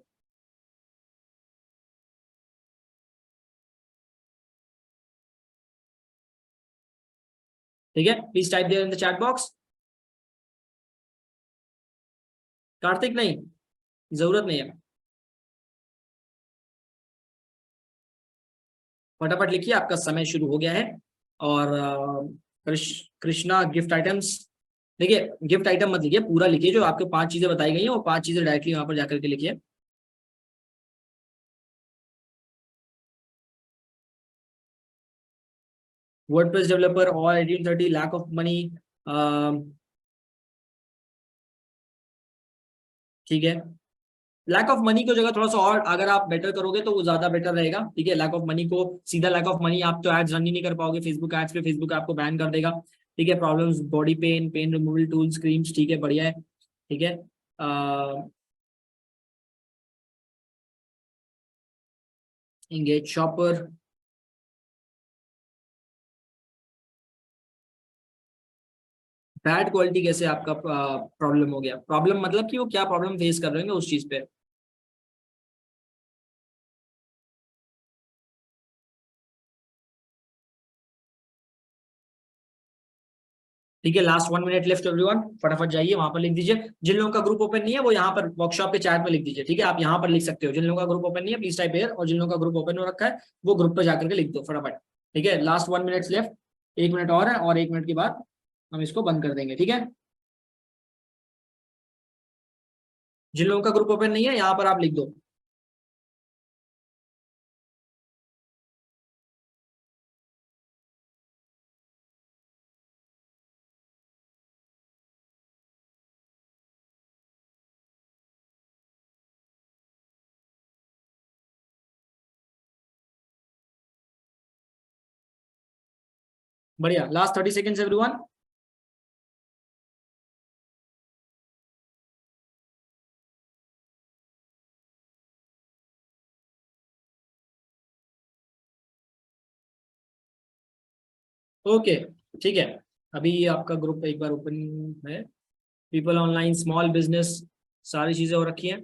ठीक है। Please type there in the chat box. Kartik नहीं, जरूरत नहीं है, फटाफट लिखिए, आपका समय शुरू हो गया है। और कृष्णा गिफ्ट आइटम्स, देखिए गिफ्ट आइटम मत लिखिए, पूरा लिखिए, जो आपको 5 चीजें बताई गई हैं वो 5 चीजें डायरेक्टली वहां पर जाकर के लिखिए। वर्डप्रेस डेवलपर और 1830 लैक ऑफ मनी, ठीक है। लैक ऑफ मनी की जगह थोड़ा सा और अगर आप बेटर करोगे तो वो ज्यादा बेटर रहेगा, ठीक है। लैक ऑफ मनी को सीधा लैक ऑफ मनी, आप तो एड्स रन ही नहीं कर पाओगे फेसबुक एड्स पे, फेसबुक आपको बैन कर देगा, ठीक है। Problems, body pain, pain removal tools, creams, ठीक है, बढ़िया है, ठीक है। इंगेज शॉपर, बैड क्वालिटी कैसे आपका प्रॉब्लम हो गया, प्रॉब्लम मतलब कि वो क्या प्रॉब्लम फेस कर रहे हैं उस चीज पे, ठीक है। लास्ट 1 मिनट लेफ्ट एवरीवन, फटाफट जाइए वहां पर लिख दीजिए। जिन लोगों का ग्रुप ओपन नहीं है वो यहाँ पर वर्कशॉप के चैट में लिख दीजिए, ठीक है। आप यहाँ पर लिख सकते हो, जिन लोगों का ग्रुप ओपन नहीं है प्लीज टाइप हियर, और जिन लोगों का ग्रुप ओपन हो रखा है वो ग्रुप पे जाकर के लिख दो फटाफट, ठीक है। लास्ट 1 मिनट लेफ्ट, 1 मिनट और है, और 1 मिनट के बाद हम इसको बंद कर देंगे, ठीक है। जिन लोगों का ग्रुप ओपन नहीं है यहाँ पर आप लिख दो। बढ़िया, लास्ट 30 सेकेंड्स एवरीवन। ओके, ठीक है। अभी आपका ग्रुप एक बार ओपन है, पीपल ऑनलाइन, स्मॉल बिजनेस, सारी चीजें हो रखी हैं,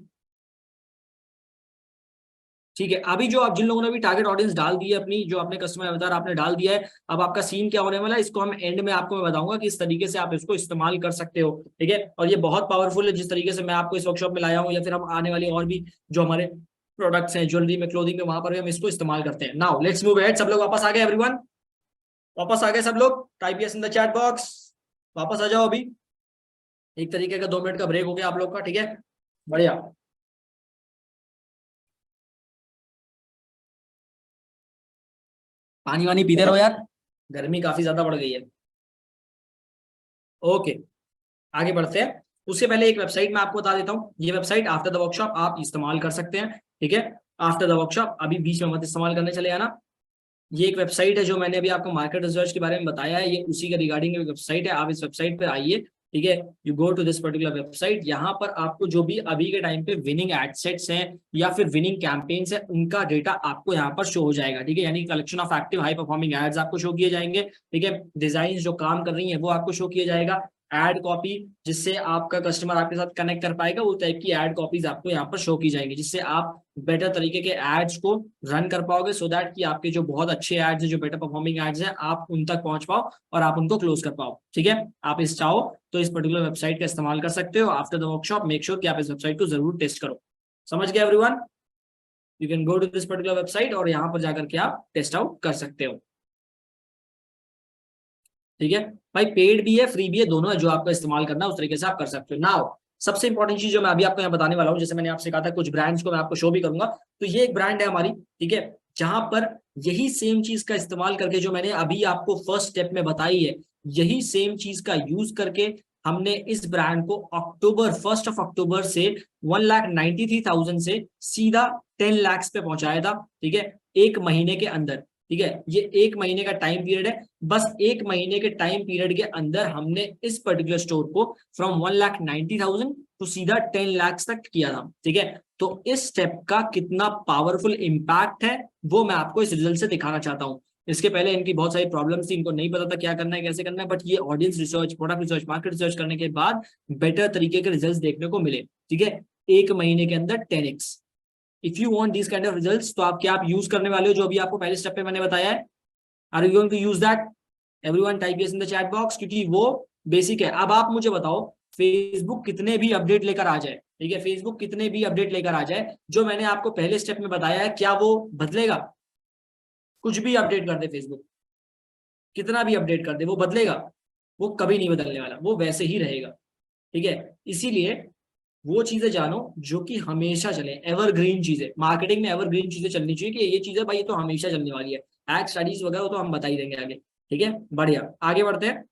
ठीक है। अभी जो आप जिन लोगों ने भी टारगेट ऑडियंस डाल दी है अपनी, जो अपने कस्टमर अवतार आपने डाल दिया है, अब आपका सीन क्या होने वाला है इसको हम एंड में आपको मैं बताऊंगा कि इस तरीके से आप इसको इस्तेमाल कर सकते हो, ठीक है। और ये बहुत पावरफुल है, जिस तरीके से मैं आपको इस वर्कशॉप में लाया हूँ, या फिर हम आने वाली और भी जो हमारे प्रोडक्ट्स हैं ज्वेलरी में, क्लोथिंग में, वहां पर भी हम इसको इस्तेमाल करते हैं। नाउ लेट्स मूव अहेड, सब लोग वापस आ गए एवरीवन, वापस आ गए सब लोग, type yes in the chat box, वापस आ जाओ अभी। एक तरीके का 2 मिनट का ब्रेक हो गया आप लोग का, ठीक है, बढ़िया। पानी वानी पीते रहो यार, गर्मी काफी ज्यादा बढ़ गई है। ओके, आगे बढ़ते हैं। उससे पहले एक वेबसाइट मैं आपको बता देता हूँ, ये वेबसाइट आफ्टर द वर्कशॉप आप इस्तेमाल कर सकते हैं, ठीक है। आफ्टर द वर्कशॉप, अभी बीच में मत इस्तेमाल करने चले आना। ये एक वेबसाइट है जो मैंने अभी आपको मार्केट रिसर्च के बारे में बताया है, ये उसी के रिगार्डिंग वेबसाइट है। आप इस वेबसाइट पर आइए, ठीक है, you go to this particular website. यहाँ पर आपको जो भी अभी के टाइम पे विनिंग एडसेट्स हैं या फिर विनिंग कैंपेन्स हैं उनका डेटा आपको यहाँ पर शो हो जाएगा, ठीक है। यानी collection of active high performing ads आपको शो किए जाएंगे, ठीक है। डिजाइन जो काम कर रही है वो आपको शो किया जाएगा, एड कॉपी, जिससे आपका कस्टमर आपके साथ कनेक्ट कर पाएगा, वो टाइप की एड कॉपीज आपको यहाँ पर शो की जाएंगी, जिससे आप बेटर तरीके के एड्स को रन कर पाओगे, सो दैट कि आपके जो बहुत अच्छे एड्स हैं, जो बेटर परफॉर्मिंग एड्स हैं, आप उन तक पहुंच पाओ और आप उनको क्लोज कर पाओ। ठीक है, आप इस चाहो तो इस पर्टिकुलर वेबसाइट का इस्तेमाल कर सकते हो। After the workshop make sure कि आप इस वेबसाइट को जरूर टेस्ट करो। समझ गए everyone? You can go to this particular website और यहाँ पर जाकर के आप टेस्ट आउट कर सकते हो। ठीक है भाई, पेड भी है फ्री भी है, दोनों है, जो आपका इस्तेमाल करना है उस तरीके से आप कर सकते हो। नाउ सबसे इंपॉर्टेंट चीज जो मैं अभी आपको यहाँ बताने वाला हूँ, जैसे मैंने आपसे कहा था कुछ ब्रांड्स को मैं आपको शो भी करूंगा, तो ये एक ब्रांड है हमारी, ठीक है, जहां पर यही सेम चीज का इस्तेमाल करके जो मैंने अभी आपको फर्स्ट स्टेप में बताई है, यही सेम चीज का यूज करके हमने इस ब्रांड को अक्टूबर 1 अक्टूबर से 1,93,000 से सीधा 10 लाख पे पहुंचाया था। ठीक है, एक महीने के अंदर। ठीक है, ये एक महीने का टाइम पीरियड है, बस एक महीने के टाइम पीरियड के अंदर हमने इस पर्टिकुलर स्टोर को फ्रॉम 1,90,000 टू सीधा 10 लाख तक किया था। ठीक है, तो इस स्टेप का कितना पावरफुल इंपैक्ट है वो मैं आपको इस रिजल्ट से दिखाना चाहता हूँ। इसके पहले इनकी बहुत सारी प्रॉब्लम्स थी, इनको नहीं पता था क्या करना है कैसे करना है, बट ये audience research, product research, market research करने के बाद बेटर तरीके के रिजल्ट देखने को मिले। ठीक है, एक महीने के अंदर 10x। If you want this kind of results, तो आप क्या आप यूज करने वाले हो जो भी आपको पहले स्टेप पे मैंने बताया है? Are you going to use that? Everyone type yes in the chat box, क्योंकि वो बेसिक है। अब आप मुझे बताओ, फेसबुक कितने भी अपडेट लेकर आ जाए, ठीक है, फेसबुक कितने भी अपडेट लेकर आ जाए, जो मैंने आपको पहले स्टेप में बताया है, क्या वो बदलेगा? कुछ भी अपडेट कर दे फेसबुक, कितना भी अपडेट कर दे, वो बदलेगा? वो कभी नहीं बदलने वाला, वो वैसे ही रहेगा। ठीक है, इसीलिए वो चीजें जानो जो कि हमेशा चले, एवरग्रीन चीजें। मार्केटिंग में एवरग्रीन चीजें चलनी चाहिए कि ये चीजें भाई ये तो हमेशा चलने वाली है। एड स्टडीज वगैरह तो हम बता ही देंगे आगे। ठीक है, बढ़िया, आगे बढ़ते हैं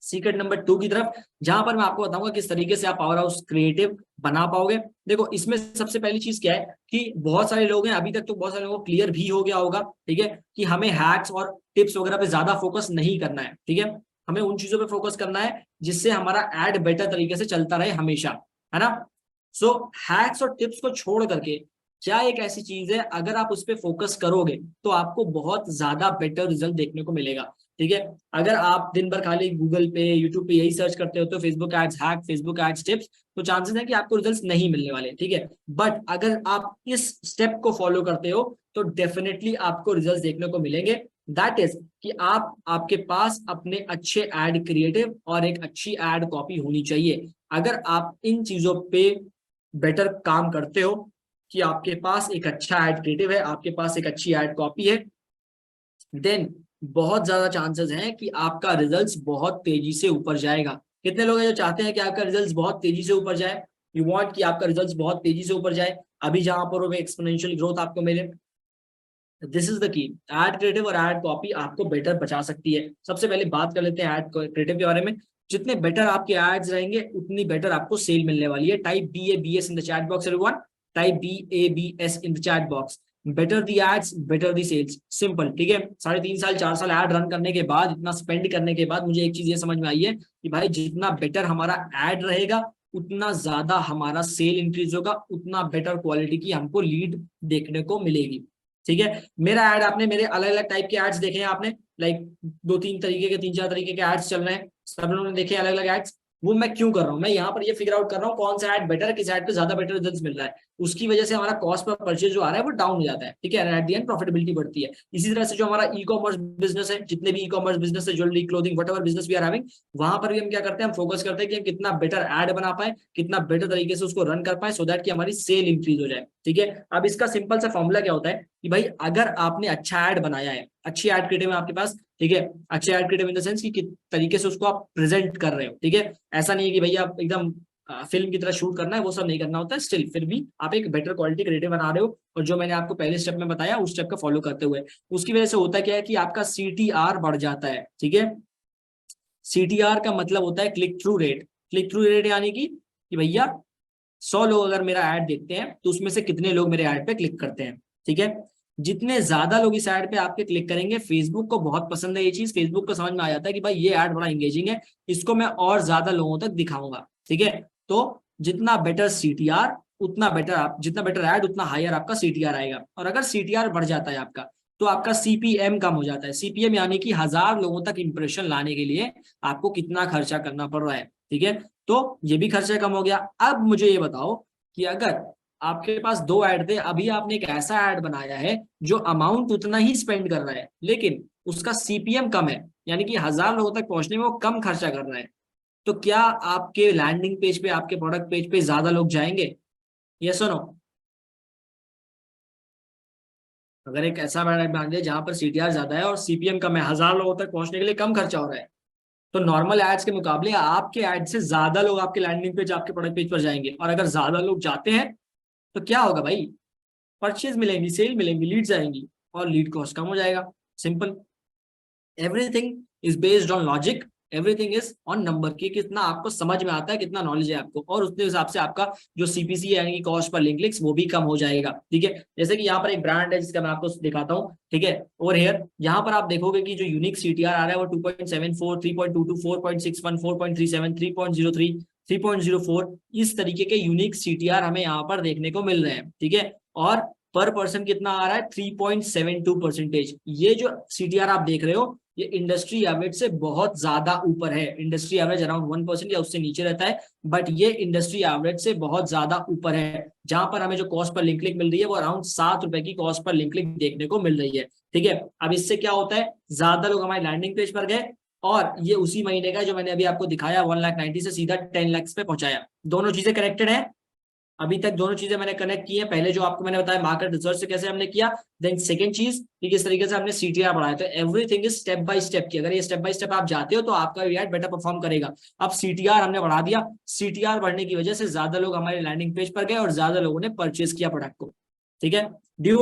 सीक्रेट नंबर 2 की तरफ, जहां पर मैं आपको बताऊंगा किस तरीके से आप पावर हाउस क्रिएटिव बना पाओगे। देखो, इसमें सबसे पहली चीज क्या है कि बहुत सारे लोग हैं, अभी तक तो बहुत सारे लोगों को क्लियर भी हो गया होगा, ठीक है, कि हमें हैक्स और टिप्स वगैरह पे ज्यादा फोकस नहीं करना है। ठीक है, हमें उन चीजों पे फोकस करना है जिससे हमारा एड बेटर तरीके से चलता रहे हमेशा, है ना। सो हैक्स और टिप्स को छोड़ करके क्या एक ऐसी चीज है, अगर आप उस पर फोकस करोगे तो आपको बहुत ज्यादा बेटर रिजल्ट देखने को मिलेगा। ठीक है, अगर आप दिन भर खाली गूगल पे, यूट्यूब पे यही सर्च करते हो तो Facebook ads hack, Facebook ads tips, तो चांसेस है कि आपको रिजल्ट्स नहीं मिलने वाले। ठीक है, बट अगर आप इस स्टेप को फॉलो करते हो तो डेफिनेटली आपको रिजल्ट्स देखने को मिलेंगे। दैट इज कि आपके पास अपने अच्छे एड क्रिएटिव और एक अच्छी एड कॉपी होनी चाहिए। अगर आप इन चीजों पे बेटर काम करते हो कि आपके पास एक अच्छा एड क्रिएटिव है, आपके पास एक अच्छी एड कॉपी है, देन बहुत ज्यादा चांसेस हैं कि आपका रिजल्ट्स बहुत तेजी से ऊपर जाएगा। कितने लोग हैं जो चाहते हैं कि आपका रिजल्ट्स बहुत तेजी से ऊपर जाए? यू वांट कि आपका रिजल्ट्स बहुत तेजी से ऊपर जाए, अभी जहां पर वो एक्सपोनेंशियल ग्रोथ आपको मिले। This is the key, ad creative और एड कॉपी आपको बेटर बचा सकती है। सबसे पहले बात कर लेते हैं एड क्रिएटिव के बारे में। जितने बेटर आपके एड्स रहेंगे उतनी बेटर आपको सेल मिलने वाली है। Type BABS in the chat box everyone, type BABS in the chat box. Better the ads, better the sales, simple. ठीक है, 3.5 साल 4 साल एड रन करने के बाद, इतना स्पेंड करने के बाद मुझे एक चीज ये समझ में आई है कि भाई जितना बेटर हमारा एड रहेगा उतना ज्यादा हमारा सेल इंक्रीज होगा, उतना बेटर क्वालिटी की हमको लीड देखने को मिलेगी। ठीक है, मेरा एड आपने, मेरे अलग अलग टाइप के एड्स देखे हैं आपने, लाइक 2-3 तरीके के, 3-4 तरीके के एड्स चल रहे हैं, सब लोगों ने देखे अलग अलग एड्स। वो मैं क्यों कर रहा हूँ? मैं यहाँ पर ये फिगर आउट कर रहा हूँ कौन सा एड बेटर है, किस एड पे ज्यादा बेटर रिजल्ट्स मिल रहा है। उसकी वजह से हमारा कॉस्ट पर परचेज जो आ रहा है वो डाउन हो जाता है। ठीक है, एट द एंड प्रॉफिटेबिलिटी बढ़ती है। इसी तरह से जो हमारा ई कॉमर्स बिजनेस है, जितने भी ई कॉमर्स बिजनेस है, jewellery, clothing, whatever business we are having, वहां पर भी हम क्या करते हैं, हम फोकस करते हैं कि हम कितना बेटर एड बना पाए, कितना बेटर तरीके से उसको रन कर पाए, सो दैट कि हमारी सेल इंक्रीज हो जाए। ठीक है, अब इसका सिंपल सा फॉर्मूला क्या होता है कि भाई अगर आपने अच्छा एड बनाया है, अच्छी एड क्रिएटिव है आपके पास, ठीक है, अच्छे ad creative in the sense कि किस तरीके से उसको आप प्रेजेंट कर रहे हो। ठीक है, ऐसा नहीं है कि भैया आप एकदम फिल्म की तरह शूट करना है, वो सब नहीं करना होता है। स्टिल फिर भी आप एक बेटर क्वालिटी क्रिएटिव बना रहे हो, और जो मैंने आपको पहले स्टेप में बताया उस स्टेप का फॉलो करते हुए, उसकी वजह से होता क्या है कि आपका CTR बढ़ जाता है। ठीक है, CTR का मतलब होता है click through rate. Click through rate यानी कि भैया 100 लोग अगर मेरा ऐड देखते हैं तो उसमें से कितने लोग मेरे ऐड पे क्लिक करते हैं। ठीक है, जितने ज्यादा लोग इस ऐड पे आपके क्लिक करेंगे, फेसबुक को बहुत पसंद है ये चीज, फेसबुक को समझ में आ जाता है कि भाई ये ऐड बड़ा इंगेजिंग है, इसको मैं और ज्यादा लोगों तक दिखाऊंगा। ठीक है, तो जितना बेटर CTR उतना बेटर आप, जितना बेटर ऐड उतना हायर आपका CTR आएगा। और अगर CTR बढ़ जाता है आपका, तो आपका सीपीएम कम हो जाता है। सीपीएम यानी कि 1000 लोगों तक इंप्रेशन लाने के लिए आपको कितना खर्चा करना पड़ रहा है, ठीक है। तो ये भी खर्चा कम हो गया। अब मुझे ये बताओ कि अगर आपके पास 2 ऐड थे, अभी आपने एक ऐसा ऐड बनाया है जो अमाउंट उतना ही स्पेंड कर रहा है लेकिन उसका सीपीएम कम है, यानी कि 1000 लोगों तक पहुंचने में वो कम खर्चा कर रहा है, तो क्या आपके लैंडिंग पेज पे, आपके प्रोडक्ट पेज पे ज्यादा लोग जाएंगे? यस और नो? अगर एक ऐसा ब्रांड मान लिया जहां पर सीटीआर ज्यादा है और सीपीएम कम है, 1000 लोगों तक पहुंचने के लिए कम खर्चा हो रहा है, तो नॉर्मल एड्स के मुकाबले आपके एड से ज्यादा लोग आपके लैंडिंग पेज, आपके प्रोडक्ट पेज पर जाएंगे। और अगर ज्यादा लोग जाते हैं तो क्या होगा भाई? परचेज मिलेंगी, सेल मिलेंगी, लीड्स आएंगी और लीड कॉस्ट कम हो जाएगा। Simple. Everything is based on logic, everything is on number की कितना आपको समझ में आता है, कितना नॉलेज है आपको, और उसके हिसाब से आपका जो सीपीसी है यानी कि कॉस्ट पर लिंक क्लिक्स वो भी कम हो जाएगा, ठीक है। जैसे कि यहाँ पर एक ब्रांड है जिसका मैं आपको दिखाता हूँ, ठीक है। और हेयर यहाँ पर आप देखोगे कि जो यूनिक सीटीआर आ रहा है वो 2.74, 3.22, 4.61, 4.37, 3.03, 3.04, इस तरीके के यूनिक सीटीआर हमें यहाँ पर देखने को मिल रहे हैं, ठीक है। और पर पर्सन कितना आ रहा है? 3.72%। ये जो सीटीआर आप देख रहे हो ये इंडस्ट्री एवरेज से बहुत ज्यादा ऊपर है। इंडस्ट्री एवरेज अराउंड 1% या उससे नीचे रहता है, बट ये इंडस्ट्री एवरेज से बहुत ज्यादा ऊपर है। जहां पर हमें जो कॉस्ट पर लिंक क्लिक मिल रही है वो अराउंड 7 रुपए की कॉस्ट पर लिंक क्लिक देखने को मिल रही है, ठीक है। अब इससे क्या होता है? ज्यादा लोग हमारे लैंडिंग पेज पर गए और ये उसी महीने का जो मैंने अभी आपको दिखाया 1,90,000 से सीधा 10 लाख पे पहुंचाया। दोनों चीजें कनेक्टेड है। अभी तक दोनों चीजें मैंने कनेक्ट की है। पहले जो आपको मैंने बताया मार्केट रिसर्च से कैसे हमने किया, देन सेकंड चीज कि किस तरीके से हमने सीटीआर बढ़ाया। तो everything is step by step की, अगर ये स्टेप बाय स्टेप आप जाते हो तो आपका एड बेटर परफॉर्म करेगा। अब सीटीआर हमने बढ़ा दिया, सीटीआर बढ़ने की वजह से ज्यादा लोग हमारे लैंडिंग पेज पर गए और ज्यादा लोगों ने परचेज किया प्रोडक्ट को, ठीक है। ड्यू